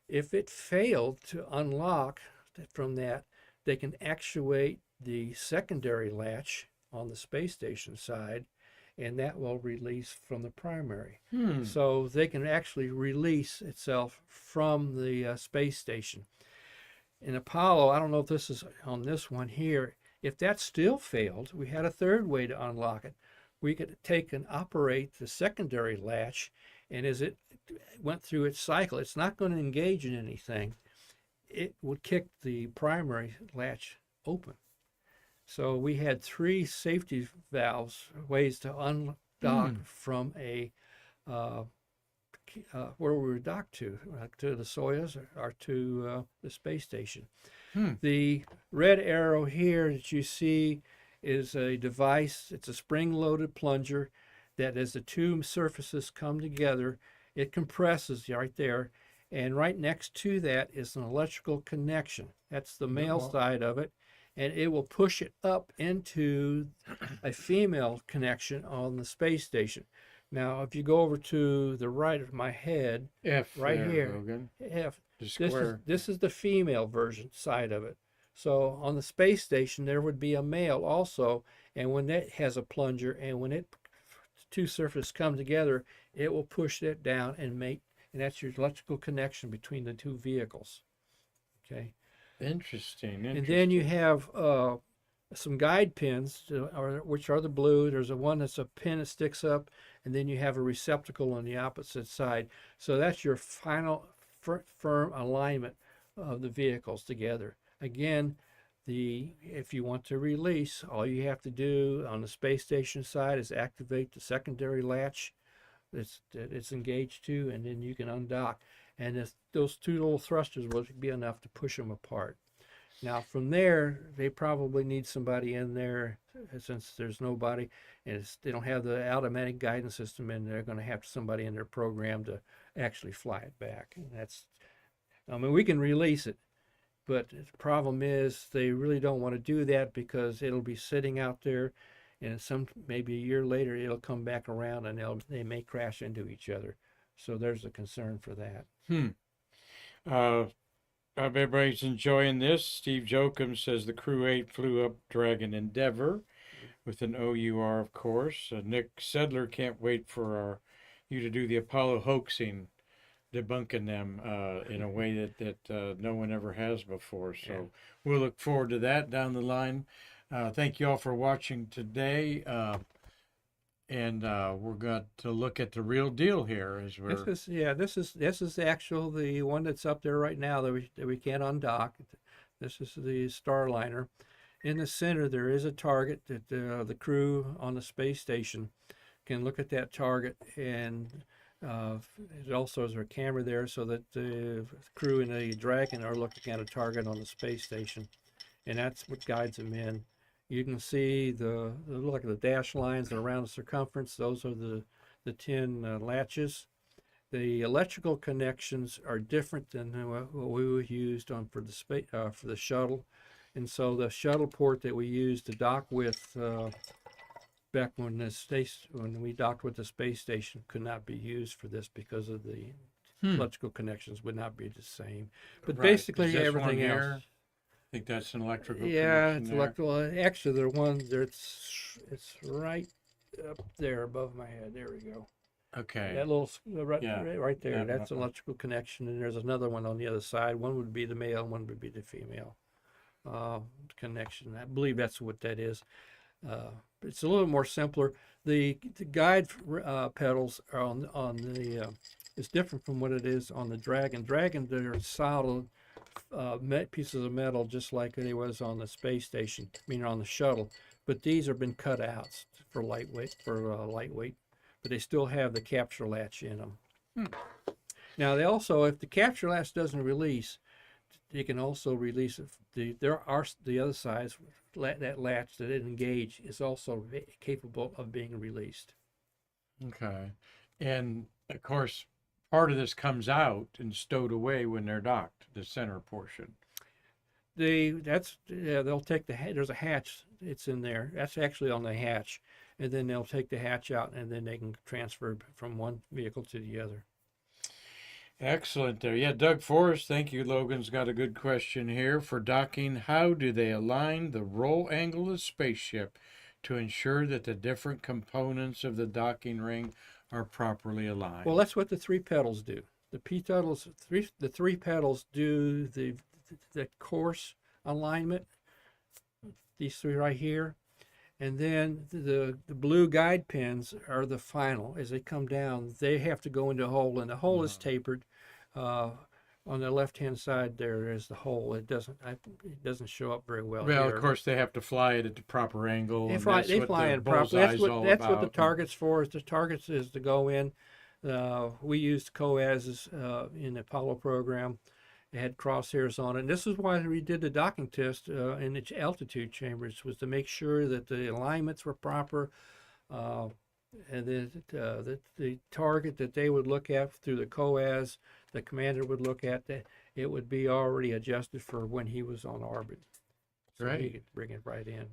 If it failed to unlock from that, they can actuate the secondary latch on the space station side, and that will release from the primary. So they can actually release itself from the space station. In Apollo, I don't know if this is on this one here, if that still failed, we had a third way to unlock it. We could take and operate the secondary latch, and as it went through its cycle, it's not going to engage in anything. It would kick the primary latch open. So we had 3 safety valves, ways to undock from where we were docked to the Soyuz or to the space station. The red arrow here that you see is a device. It's a spring-loaded plunger that as the two surfaces come together, it compresses right there. And right next to that is an electrical connection. That's the male side of it. And it will push it up into a female connection on the space station. Now, if you go over to the right of my head, F right there, here, Logan. The this square. is the female version side of it. So on the space station, there would be a male also, and when that has a plunger, and when two surfaces come together, it will push that down and mate, and that's your electrical connection between the two vehicles. Okay. Interesting. And then you have some guide pins, which are the blue. There's one that's a pin that sticks up, and then you have a receptacle on the opposite side. So that's your final firm alignment of the vehicles together. Again, if you want to release, all you have to do on the space station side is activate the secondary latch that it's engaged to, and then you can undock. And those two little thrusters will be enough to push them apart. Now from there, they probably need somebody in there, since there's nobody, and they don't have the automatic guidance system, and they're going to have somebody in their program to actually fly it back. And we can release it, but the problem is they really don't want to do that because it'll be sitting out there, and maybe a year later it'll come back around and they may crash into each other. So there's a concern for that. Hope everybody's enjoying this. Steve Jokum says the Crew 8 flew up Dragon Endeavor with an OUR, of course. Nick Sedler can't wait for you to do the Apollo hoaxing, debunking them in a way that no one ever has before. So we'll look forward to that down the line. Thank you all for watching today. And we're going to look at the real deal here as we're. This is the one that's up there right now that we can't undock. This is the Starliner. In the center, there is a target that the crew on the space station can look at that target, and it also has a camera there so that the crew in the Dragon are looking at a target on the space station, and that's what guides them in. You can see the dash lines around the circumference. Those are the 10 latches The electrical connections are different than what we used on for the shuttle, and so the shuttle port that we used to dock with back when we docked with the space station could not be used for this because of the electrical connections would not be the same. But Right. Is basically this everything one else. here? I think that's an electrical Yeah, connection it's there. electrical. Actually, the one there, it's right up there above my head. There we go. Okay. That little Yeah. right there. Yeah. That's electrical connection, and there's another one on the other side. One would be the male, one would be the female connection. I believe that's what that is. It's a little more simpler. The guide pedals are on the it's different from what it is on the Dragon. Dragon, they're solid pieces of metal, just like it was on the space station, meaning on the shuttle. But these have been cut out for lightweight, but they still have the capture latch in them. Now they also, if the capture latch doesn't release, you can also release it. There are the other sides, that latch that didn't engage is also capable of being released. Okay. And of course, part of this comes out and stowed away when they're docked, the center portion. They'll take there's a hatch, it's in there. That's actually on the hatch. And then they'll take the hatch out and then they can transfer from one vehicle to the other. Excellent there. Yeah, Doug Forrest, thank you. Logan's got a good question here. For docking, how do they align the roll angle of the spaceship to ensure that the different components of the docking ring are properly aligned? Well, that's what the three pedals do. The three pedals do the course alignment, these three right here. And then the blue guide pins are the final. As they come down, they have to go into a hole, and the hole is tapered. On the left-hand side, there is the hole. It doesn't show up very well. Well, here. of course, they have to fly it at the proper angle. They and fly that's what it the properly. bullseye's all That's what the about. target's for. The target is to go in. We used COASs in the Apollo program. It had crosshairs on it. And this is why we did the docking test in its altitude chambers, was to make sure that the alignments were proper, and that the target that they would look at through the COAS, the commander would look at, that it would be already adjusted for when he was on orbit. So Right. he could bring it right in.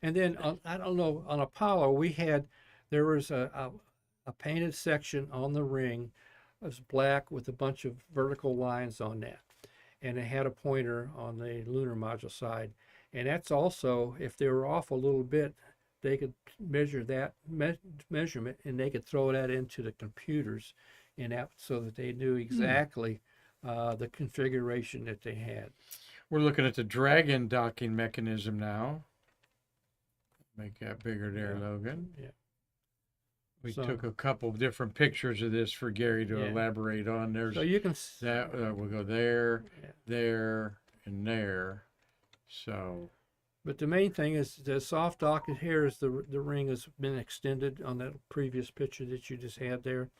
And then, I don't know, on Apollo, there was a painted section on the ring. It was black with a bunch of vertical lines on that. And it had a pointer on the lunar module side. And that's also, if they were off a little bit, they could measure that measurement and they could throw that into the computers so that they knew exactly the configuration that they had. We're looking at the Dragon docking mechanism now. Make that bigger there, Logan. Yeah. We So- took a couple of different pictures of this for Gary to Yeah. elaborate on. There's So you can that. We'll go there, Yeah. there, and there. So, But the main thing is the soft dock here is the ring has been extended on that previous picture that you just had there.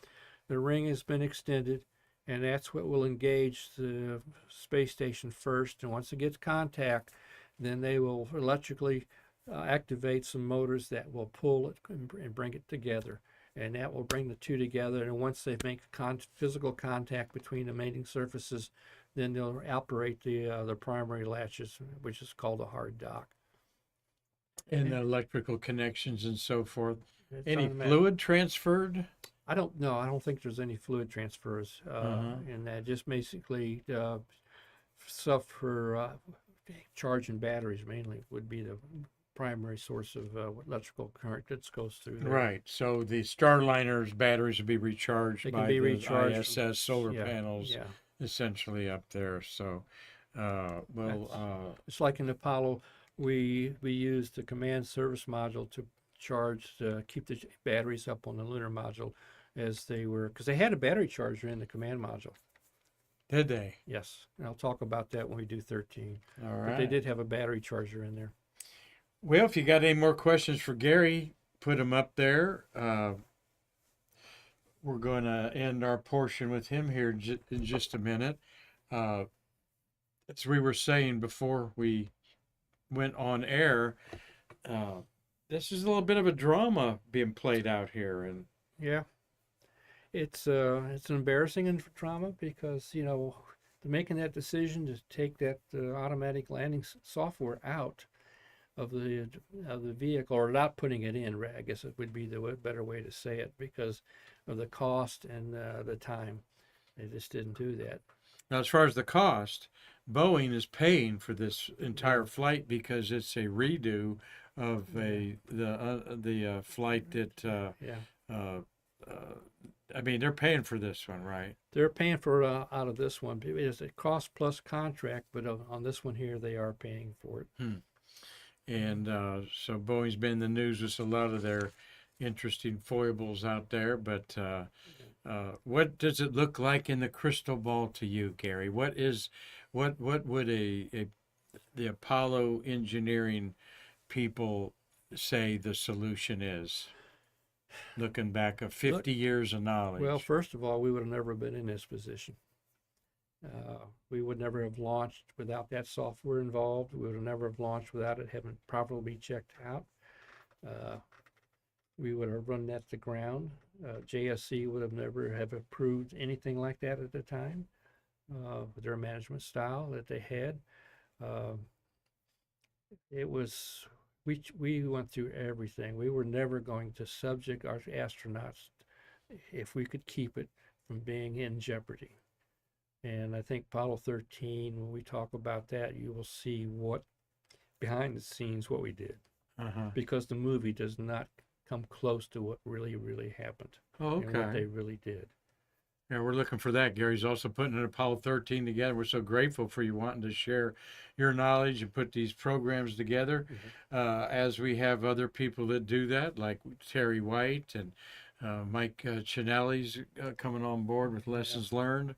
The ring has been extended, and that's what will engage the space station first. And once it gets contact, then they will electrically activate some motors that will pull it and bring it together. And that will bring the two together. And once they make physical contact between the mating surfaces, then they'll operate the primary latches, which is called a hard dock. and the electrical connections and so forth. It's Any automatic. fluid transferred? I don't know. I don't think there's any fluid transfers in that. Just basically stuff for charging batteries mainly would be the primary source of electrical current that goes through there. Right. So the Starliner's batteries will be recharged They can by be the recharged ISS solar yeah, panels Yeah. essentially up there. So, It's like in Apollo, we used the command service module to keep the batteries up on the lunar module as they were, because they had a battery charger in the command module. did they? Yes, and I'll talk about that when we do 13. All But right. they did have a battery charger in there. Well, if you got any more questions for Gary, put them up there. We're going to end our portion with him here in just a minute. As we were saying before we went on air, this is a little bit of a drama being played out here, and Yeah. it's embarrassing and trauma because making that decision to take that automatic landing software out of the vehicle, or not putting it in, I guess it would be the better way to say it, because of the cost and the time. They just didn't do that. Now, as far as the cost, Boeing is paying for this entire flight because it's a redo of the flight that. Yeah. I mean, they're paying for this one, right? They're paying for out of this one. It's a cost plus contract, but on this one here, they are paying for it. And so Boeing's been in the news with a lot of their interesting foibles out there. But what does it look like in the crystal ball to you, Gary? What would the Apollo engineering people say the solution is? Looking back of 50 years of knowledge. Well, first of all, we would have never been in this position. We would never have launched without that software involved. We would have never have launched without it having properly checked out. We would have run that to ground. JSC would have never have approved anything like that at the time with their management style that they had. It was, we went through everything. We were never going to subject our astronauts, if we could keep it, from being in jeopardy. And I think Apollo 13, when we talk about that, you will see what, behind the scenes, what we did. Because the movie does not come close to what really, really happened. Oh, okay. And what they really did. Yeah, we're looking for that. Gary's also putting an Apollo 13 together. We're so grateful for you wanting to share your knowledge and put these programs together. As we have other people that do that, like Terry White and Mike Chinelli's coming on board with lessons learned.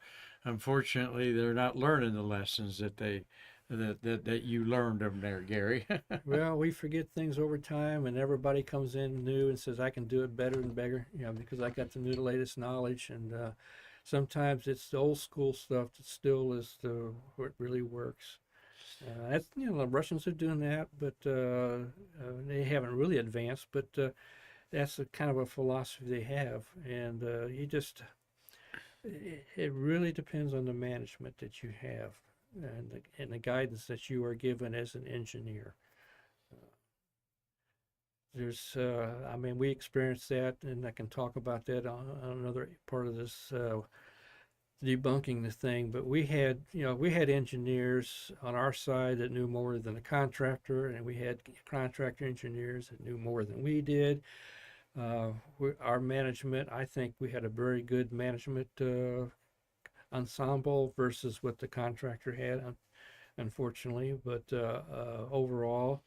Unfortunately, they're not learning the lessons that that you learned over there, Gary. Well, we forget things over time, and everybody comes in new and says, I can do it better and better, because I got the latest knowledge. And sometimes it's the old school stuff that still is what really works. That's, the Russians are doing that, but they haven't really advanced, but that's a kind of a philosophy they have. And it really depends on the management that you have and the guidance that you are given as an engineer. We experienced that, and I can talk about that on another part of this debunking the thing. But we had engineers on our side that knew more than the contractor, and we had contractor engineers that knew more than we did. Our management, I think we had a very good management ensemble versus what the contractor had, unfortunately. But overall,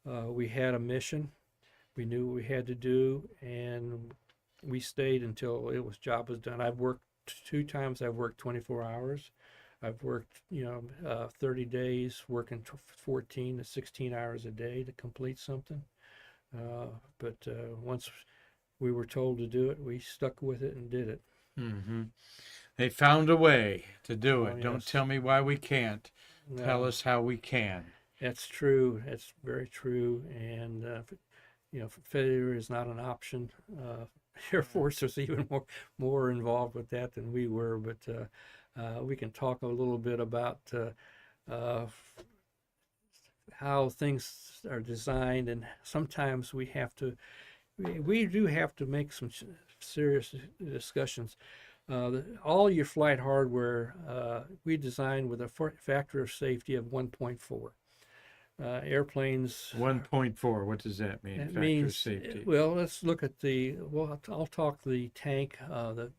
we had a mission. We knew what we had to do, and we stayed until job was done. I've worked 2 times. I've worked 24 hours. I've worked 30 days, working 14 to 16 hours a day to complete something. But once we were told to do it, we stuck with it and did it. They found a way to do it. Oh, yes. Don't tell me why we can't. No. Tell us how we can. That's true. That's very true. And failure is not an option. Air Force was even more involved with that than we were. But we can talk a little bit about how things are designed, and sometimes we do have to make some serious discussions. All your flight hardware we designed with a factor of safety of 1.4. Airplanes 1.4. What does that mean? It Factor means, of safety. well, let's look at I'll talk the tank that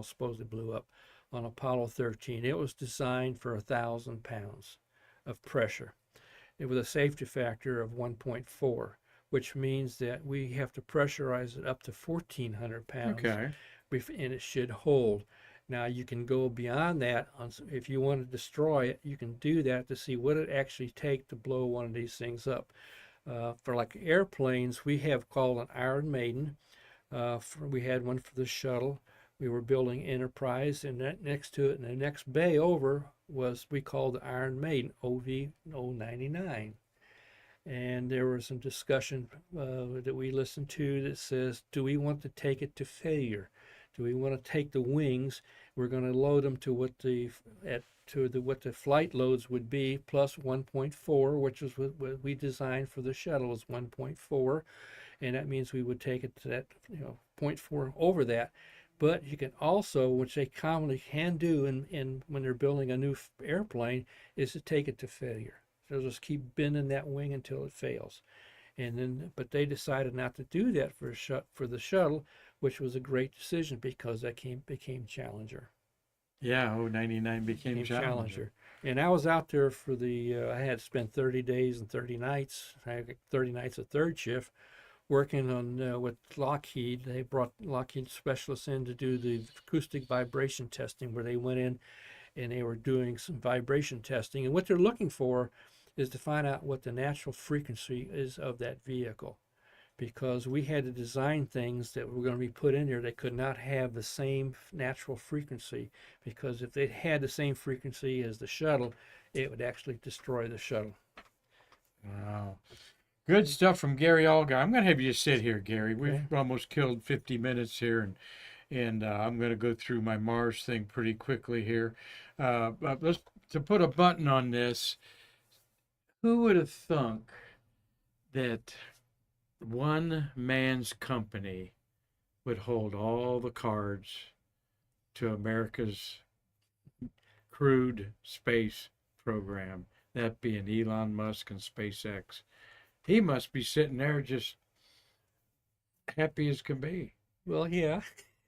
supposedly blew up on Apollo 13. It was designed for 1,000 pounds of pressure. It was a safety factor of 1.4, which means that we have to pressurize it up to 1,400 pounds. Okay. And it should hold. Now, you can go beyond that. If you want to destroy it, you can do that to see what it actually take to blow one of these things up. For like airplanes, we have called an Iron Maiden. We had one for the shuttle. We were building Enterprise, and that next to it, and the next bay over we called the Iron Maiden, OV-099. And there was some discussion that we listened to that says, do we want to take it to failure? Do we want to take the wings? We're going to load them to what the flight loads would be plus 1.4, which is what we designed for the shuttle is 1.4, and that means we would take it to that 0.4 over that. But you can also, which they commonly can do in when they're building a new airplane, is to take it to failure. So just keep bending that wing until it fails. And then, but they decided not to do that for the shuttle, which was a great decision because that became Challenger. Yeah, 99 became Challenger. And I was out there for I had spent 30 days and 30 nights. I had 30 nights of third shift working on with Lockheed. They brought Lockheed specialists in to do the acoustic vibration testing, where they went in and they were doing some vibration testing. And what they're looking for is to find out what the natural frequency is of that vehicle, because we had to design things that were going to be put in there that could not have the same natural frequency, because if they had the same frequency as the shuttle, it would actually destroy the shuttle. Wow. Good stuff from Gary Allgire. I'm going to have you sit here, Gary. We've Okay. almost killed 50 minutes here, and I'm going to go through my Mars thing pretty quickly here. But to put a button on this, who would have thunk that one man's company would hold all the cards to America's crewed space program, that being Elon Musk and SpaceX? He must be sitting there just happy as can be. Well, yeah,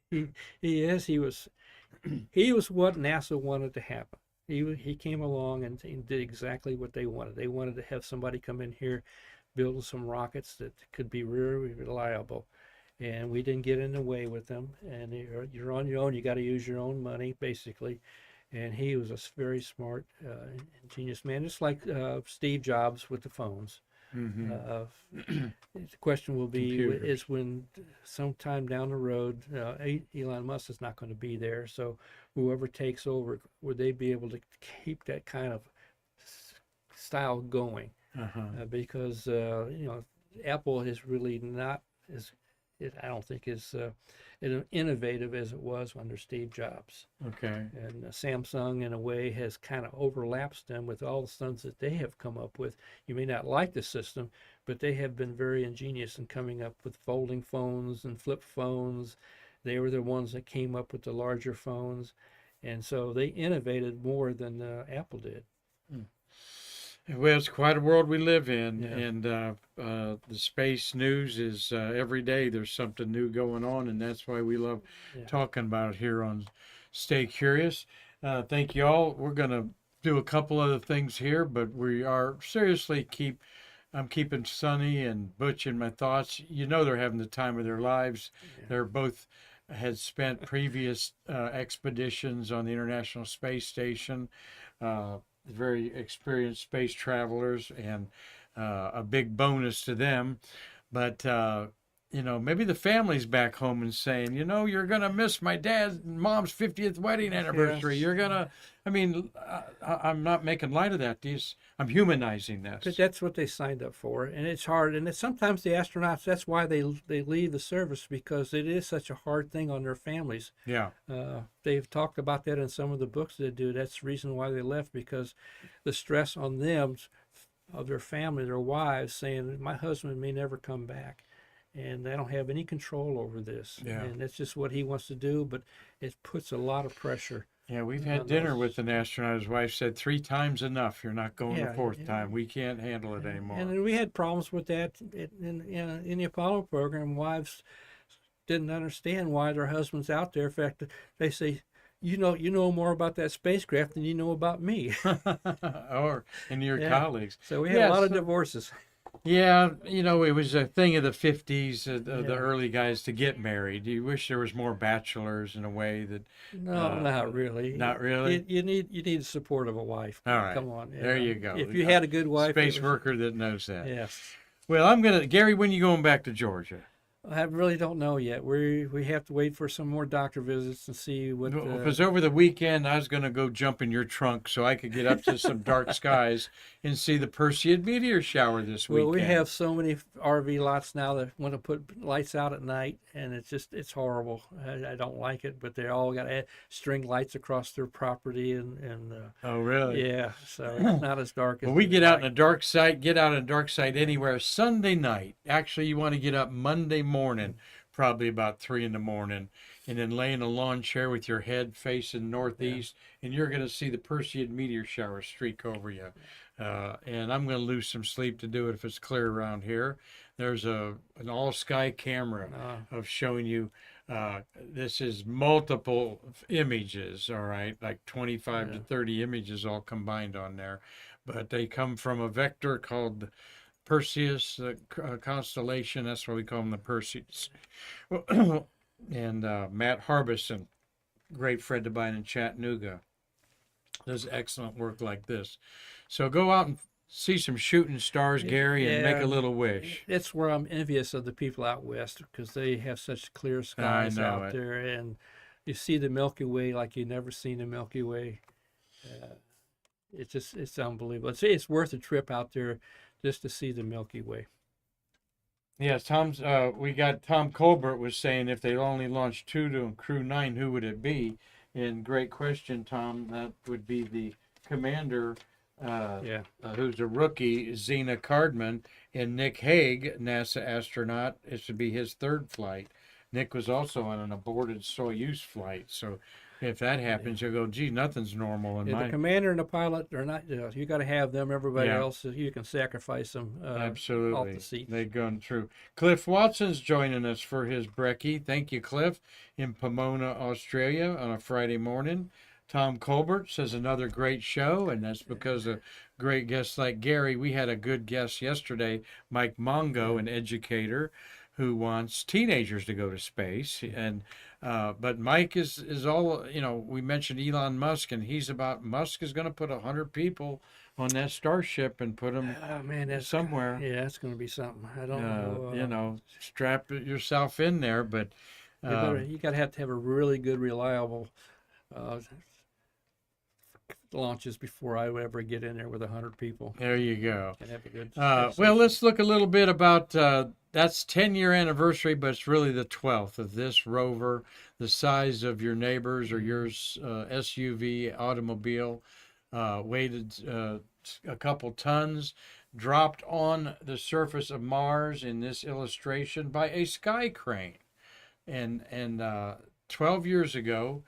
he is. He was what NASA wanted to happen. He came along and did exactly what they wanted. They wanted to have somebody come in here building some rockets that could be really reliable, and we didn't get in the way with them. And you're on your own. You got to use your own money, basically. And he was a very smart, ingenious man, just like Steve Jobs with the phones. Mm-hmm. The question will be Computers. is when sometime down the road, Elon Musk is not going to be there. So whoever takes over, would they be able to keep that kind of style going? Because Apple is really not I don't think is innovative as it was under Steve Jobs. Okay. And Samsung, in a way, has kind of overlapped them with all the stuff that they have come up with. You may not like the system, but they have been very ingenious in coming up with folding phones and flip phones. They were the ones that came up with the larger phones. And so they innovated more than Apple did. Well, it's quite a world we live in, Yeah. and the space news is every day there's something new going on, and that's why we love talking about it here on Stay Curious. Thank you all. We're going to do a couple other things here, but we are seriously I'm keeping Sonny and Butch in my thoughts. You know, they're having the time of their lives. Yeah. They're both had spent previous expeditions on the International Space Station. Very experienced space travelers, and a big bonus to them. But maybe the family's back home and saying, you're gonna miss my dad's and mom's 50th wedding anniversary. Yes. You're gonna. I'm not making light of that. I'm humanizing But this. that's what they signed up for, and it's hard. And sometimes the astronauts, that's why they leave the service, because it is such a hard thing on their families. Yeah. They've talked about that in some of the books they do. That's the reason why they left, because the stress on them, of their family, their wives, saying, my husband may never come back. And they don't have any control over this. Yeah. And that's just what he wants to do, but it puts a lot of pressure. Yeah, we've had dinner with an astronaut. His wife said 3 times enough. You're not going the fourth time. We can't handle it anymore. And then we had problems with that in the Apollo program. Wives didn't understand why their husband's out there. In fact, they say, you know more about that spacecraft than you know about me. Or and your colleagues. So we had a lot of divorces. Yeah, it was a thing of the 50s, the early guys to get married. You wish there was more bachelors in a way that... No, not really. Not really? You need the support of a wife. All right. Come on. There you go. If you had a good wife... Space worker that knows that. Yes. Well, Gary, when are you going back to Georgia? I really don't know yet. We have to wait for some more doctor visits and see what. Because over the weekend I was going to go jump in your trunk so I could get up to some dark skies and see the Perseid meteor shower this Well, weekend. we have so many RV lots now that want to put lights out at night, and it's horrible. I don't like it, but they all got string lights across their property, and Oh, really? yeah, so it's not as dark as Well, we we'd get out in like. a dark site, get out in a dark site anywhere Sunday night. Actually, you want to get up Monday morning, probably about 3 in the morning, and then lay in a lawn chair with your head facing northeast, and you're going to see the Perseid meteor shower streak over you. And I'm going to lose some sleep to do it if it's clear around here. There's an all sky camera of showing you. This is multiple images, all right, like 25 to 30 images all combined on there. But they come from a vector called Perseus constellation. That's why we call them the Perseids. And Matt Harbison, great friend of mine in Chattanooga, does excellent work like this. So go out and see some shooting stars, Gary, and make a little wish. It's where I'm envious of the people out west because they have such clear skies out there, and you see the Milky Way like you've never seen the Milky Way. It's unbelievable. It's worth a trip out there just to see the Milky Way. Yes, we got Tom Colbert was saying if they only launched 2 to Crew 9, who would it be? And great question, Tom. That would be the commander, who's a rookie, Zena Cardman, and Nick Hague, NASA astronaut. It should be his 3rd flight. Nick was also on an aborted Soyuz flight, so if that happens, you'll go, gee, nothing's normal in The commander and the pilot are not. You got to have them. Everybody else, you can sacrifice them. Absolutely, off the seat. They've gone through. Cliff Watson's joining us for his brekkie. Thank you, Cliff, in Pomona, Australia, on a Friday morning. Tom Colbert says another great show, and that's because of great guests like Gary. We had a good guest yesterday, Mike Mongo, an educator who wants teenagers to go to space. And but Mike is all, we mentioned Elon Musk, and Musk is going to put 100 people on that Starship and put them that's somewhere. Yeah, that's going to be something. I don't know. Strap yourself in there, but you got to have a really good, reliable launches before I would ever get in there with 100 people. There you go. And have a good well, let's look a little bit about that's 10-year anniversary, but it's really the 12th of this rover, the size of your neighbor's or yours SUV automobile, weighed a couple tons, dropped on the surface of Mars in this illustration by a sky crane. And 12 years ago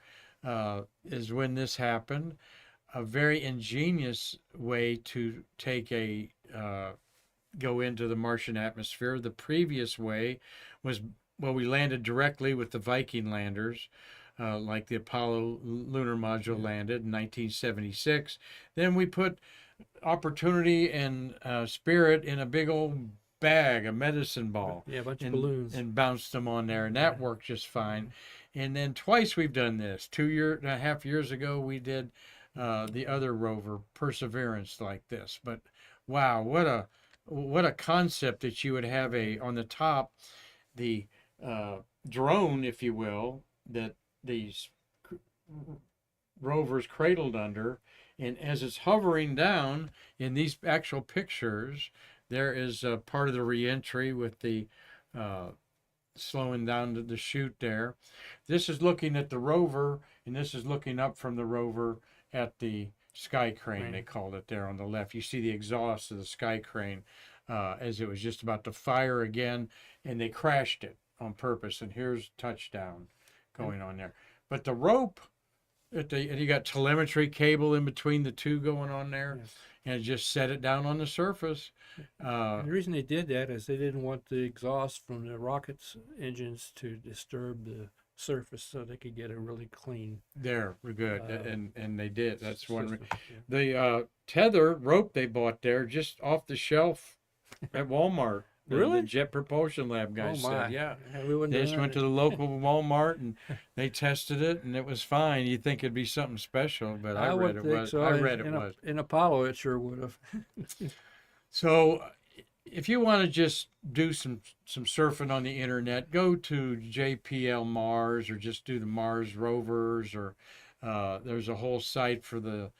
is when this happened. A very ingenious way to take go into the Martian atmosphere. The previous way was, we landed directly with the Viking landers, like the Apollo lunar module landed in 1976. Then we put Opportunity and Spirit in a big old bag, a medicine ball. Yeah, a bunch of balloons. And bounced them on there, and that worked just fine. And then twice we've done this. 2.5 years ago, we did the other rover, Perseverance, like this. But wow, what a concept that you would have on the top, the drone, if you will, that these rovers cradled under, and as it's hovering down in these actual pictures, there is a part of the reentry with the slowing down to the chute there. This is looking at the rover, and this is looking up from the rover at the sky crane, they called it there on the left. You see the exhaust of the sky crane as it was just about to fire again, and they crashed it on purpose. And here's touchdown going on there. But the rope, and you got telemetry cable in between the two going on there, and it just set it down on the surface. The reason they did that is they didn't want the exhaust from the rocket's engines to disturb the surface, so they could get a really clean. There, we're good, and they did. That's one. Yeah. The tether rope they bought there, just off the shelf at Walmart. Really? The Jet Propulsion Lab guys said, yeah. They just went to the local Walmart and they tested it, and it was fine. You'd think it'd be something special, but I read it was. So. I read it was. In Apollo, it sure would have. So, if you want to just do some surfing on the internet, go to JPL Mars or just do the Mars rovers, or there's a whole site for the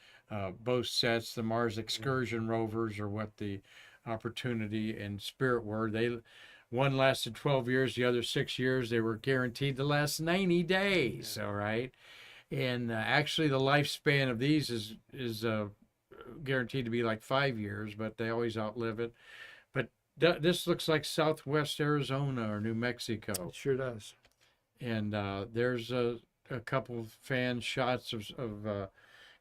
both sets. The Mars excursion rovers are what the Opportunity and Spirit were. One lasted 12 years, the other 6 years. They were guaranteed to last 90 days. All right, and actually the lifespan of these is guaranteed to be like 5 years, but they always outlive it. But this looks like Southwest Arizona or New Mexico. It sure does. And there's a couple fan shots of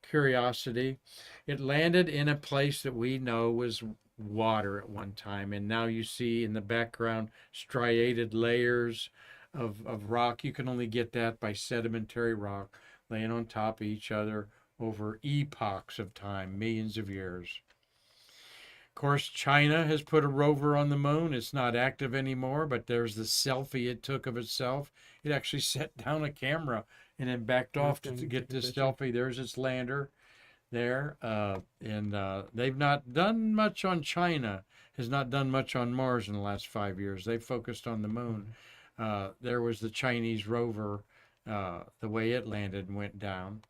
Curiosity. It landed in a place that we know was water at one time, and now you see in the background striated layers of rock. You can only get that by sedimentary rock laying on top of each other over epochs of time, millions of years. Of course, China has put a rover on the moon. It's not active anymore, but there's the selfie it took of itself. It actually set down a camera and then backed off to get this selfie. There's its lander there. And they've not done much on China, has not done much on Mars in the last 5 years. They focused on the moon. There was the Chinese rover, the way it landed and went down.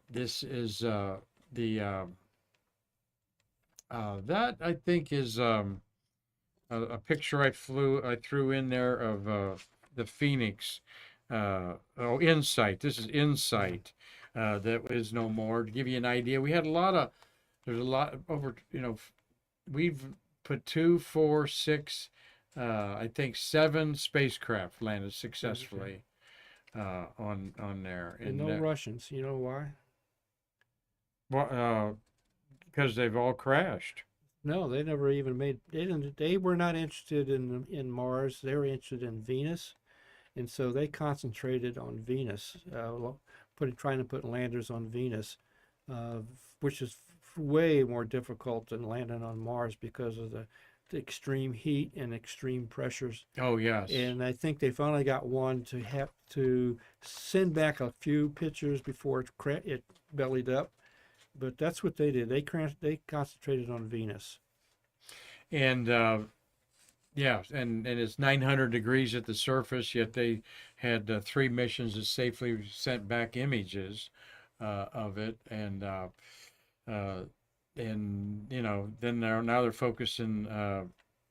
This is that I think is a picture I threw in there of the Phoenix. Insight. This is Insight. That is no more. To give you an idea, there's a lot over. We've put 2, 4, 6, I think 7 spacecraft landed successfully on there. And no Russians. You know why? Well, because they've all crashed. No, they never even made. They were not interested in Mars. They were interested in Venus, and so they concentrated on Venus, trying to put landers on Venus, which is way more difficult than landing on Mars because of the extreme heat and extreme pressures. Oh yes. And I think they finally got one to have to send back a few pictures before it bellied up. But that's what they did. They concentrated on Venus. And yeah, and it's 900 degrees at the surface, yet they had 3 missions that safely sent back images of it. And then they're focusing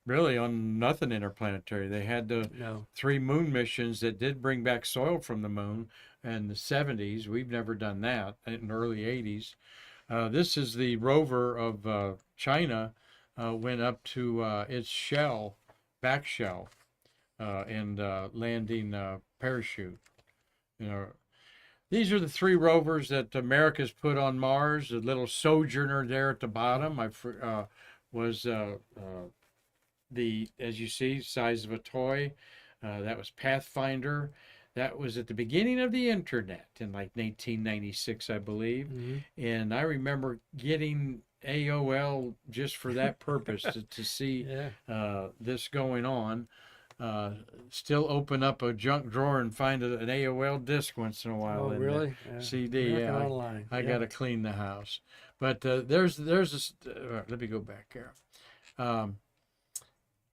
really on nothing interplanetary. They had the 3 moon missions that did bring back soil from the moon in the 70s. We've never done that in the early 80s. This is the rover of China, went up to its back shell, and landing parachute. These are the 3 rovers that America's put on Mars. The little Sojourner there at the bottom was as you see, size of a toy. That was Pathfinder. That was at the beginning of the internet in like 1996, I believe. Mm-hmm. And I remember getting AOL just for that purpose, to see this going on. Still open up a junk drawer and find an AOL disc once in a while. Oh, really? CD, yeah. Online. I got to clean the house. But there's this, let me go back here.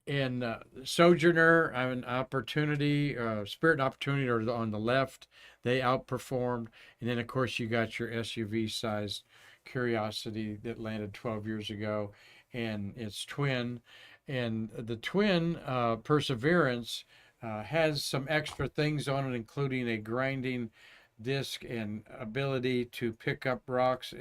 And Sojourner, an Opportunity, Spirit and Opportunity are on the left. They outperformed. And then, of course, you got your SUV-sized Curiosity that landed 12 years ago, and its twin. And the twin, Perseverance, has some extra things on it, including a grinding disc and ability to pick up rocks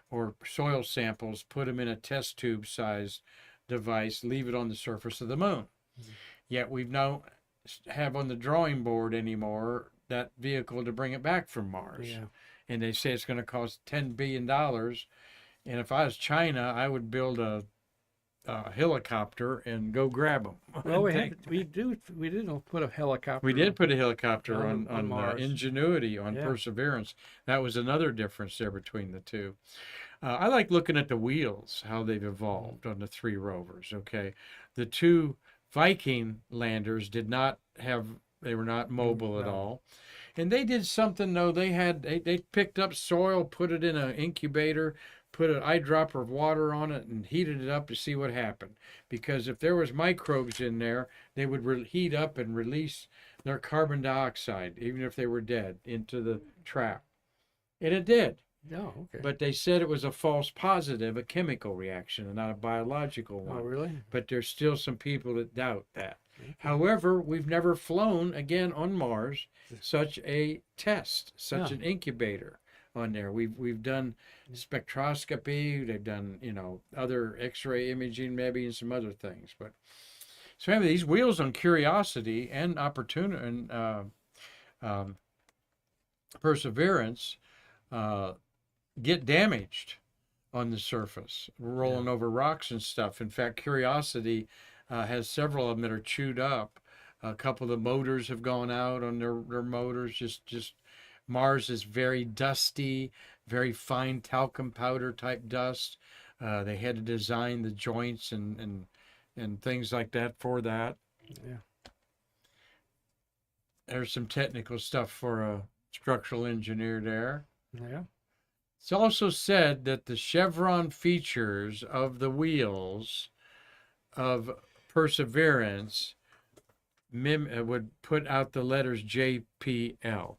or soil samples, put them in a test tube size device, leave it on the surface of the moon. Mm-hmm. Yet we've now have on the drawing board anymore that vehicle to bring it back from Mars. Yeah. And they say it's going to cost $10 billion. And if I was China, I would build a helicopter and go grab them. Well, we didn't put a helicopter. We did put a helicopter on Mars. Ingenuity, on Perseverance. That was another difference there between the two. I like looking at the wheels, how they've evolved on the 3 rovers. Okay, the 2 Viking landers they were not mobile at all. And they did something though. They picked up soil, put it in an incubator, put an eyedropper of water on it and heated it up to see what happened. Because if there was microbes in there, they would heat up and release their carbon dioxide, even if they were dead, into the trap. And it did. Oh, okay. But they said it was a false positive, a chemical reaction, and not a biological one. Oh, really? But there's still some people that doubt that. Okay. However, we've never flown again on Mars such a test, such an incubator on there. We've done spectroscopy, they've done, you know, other X-ray imaging maybe, and some other things. But so anyway, these wheels on Curiosity and Opportunity and Perseverance get damaged on the surface, rolling over rocks and stuff. In fact, Curiosity has several of them that are chewed up. A couple of the motors have gone out on their motors. Just Mars is very dusty, very fine talcum powder type dust. They had to design the joints and things like that for that. Yeah. There's some technical stuff for a structural engineer there. Yeah. It's also said that the chevron features of the wheels of Perseverance would put out the letters JPL,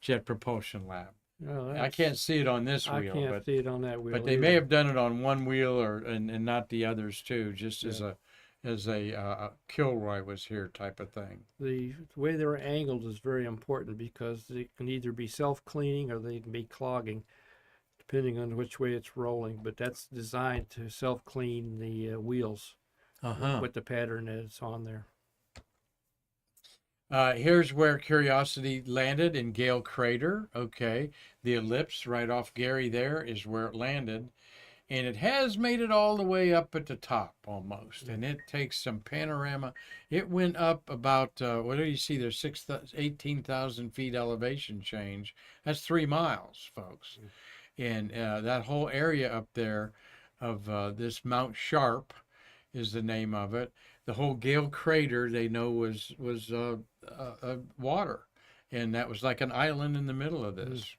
Jet Propulsion Lab. Oh, I can't see it on this I wheel, can't see it on that wheel. but they may have done it on one wheel and not the others too, just as a Kilroy was here type of thing. The way they're angled is very important because they can either be self-cleaning or they can be clogging, depending on which way it's rolling. But that's designed to self-clean the wheels with the pattern that's on there. Here's where Curiosity landed in Gale Crater. Okay, the ellipse right off Gary there is where it landed. And it has made it all the way up at the top almost. And it takes some panorama. It went up about, what do you see there, 18,000 feet elevation change. That's 3 miles, folks. And that whole area up there of this Mount Sharp is the name of it. The whole Gale Crater, they know, was water. And that was like an island in the middle of this.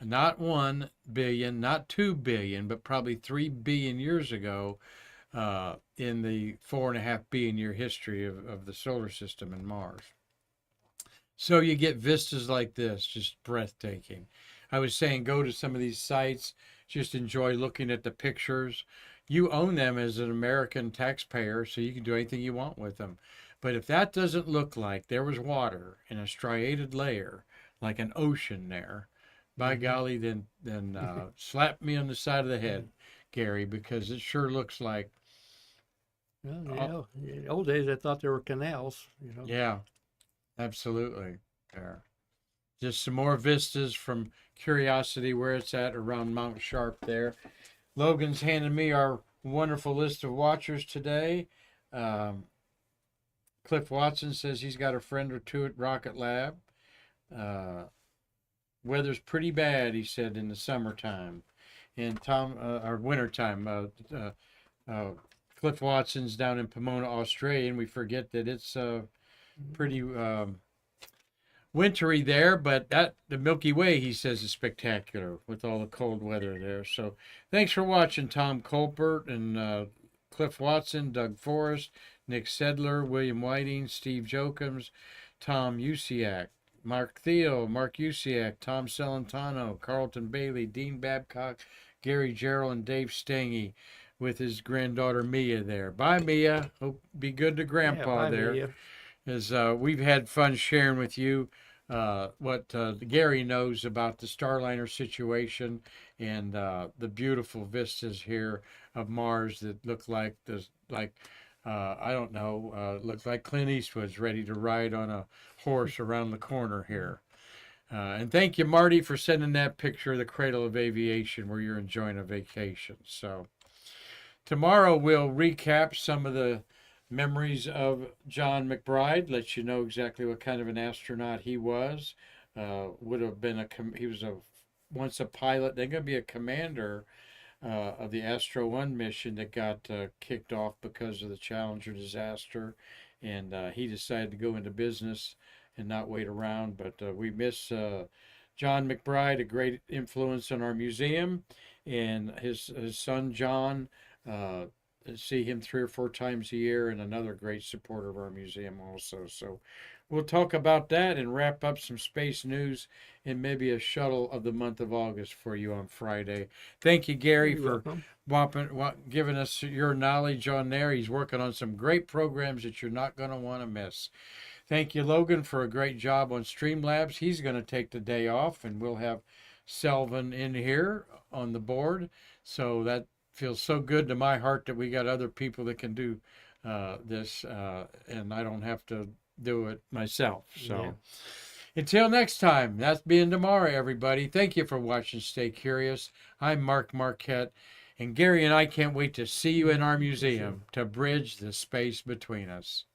Not 1 billion, not 2 billion, but probably 3 billion years ago in the 4.5 billion year history of the solar system and Mars. So you get vistas like this, just breathtaking. I was saying, go to some of these sites, just enjoy looking at the pictures. You own them as an American taxpayer, so you can do anything you want with them. But if that doesn't look like there was water in a striated layer, like an ocean there, by golly, then slap me on the side of the head, Gary, because it sure looks like. Well, in the old days, I thought there were canals. You know. Yeah, absolutely. There. Just some more vistas from Curiosity, where it's at around Mount Sharp there. Logan's handed me our wonderful list of watchers today. Cliff Watson says he's got a friend or two at Rocket Lab. Weather's pretty bad, he said, in the summertime. And or wintertime. Cliff Watson's down in Pomona, Australia, and we forget that it's pretty wintry there, but the Milky Way, he says, is spectacular with all the cold weather there. So thanks for watching, Tom Colbert and Cliff Watson, Doug Forrest, Nick Sedler, William Whiting, Steve Jokums, Tom Usiak, Mark Thiel, Mark Usiak, Tom Celentano, Carlton Bailey, Dean Babcock, Gary Gerald, and Dave Stange with his granddaughter Mia there. Bye, Mia. Hope be good to Grandpa there. Mia. As we've had fun sharing with you what Gary knows about the Starliner situation and the beautiful vistas here of Mars that look like I don't know, looks like Clint Eastwood's ready to ride on a horse around the corner here. And thank you, Marty, for sending that picture of the Cradle of Aviation where you're enjoying a vacation. So tomorrow we'll recap some of the memories of John McBride, let you know exactly what kind of an astronaut he was. Would have been he was once a pilot, then going to be a commander of the Astro 1 mission that got kicked off because of the Challenger disaster, and he decided to go into business and not wait around. But we miss John McBride, a great influence on our museum, and his son John. See him 3 or 4 times a year, and another great supporter of our museum also. So we'll talk about that and wrap up some space news and maybe a shuttle of the month of August for you on Friday. Thank you, Gary, You're for welcome. giving us your knowledge on there. He's working on some great programs that you're not going to want to miss. Thank you, Logan, for a great job on Streamlabs. He's going to take the day off, and we'll have Selvin in here on the board. So that feels so good to my heart that we got other people that can do this, and I don't have to do it myself. So Yeah. until next time, that's being tomorrow, everybody. Thank you for watching Stay Curious. I'm Marquette, and Gary and I can't wait to see you in our museum to bridge the space between us.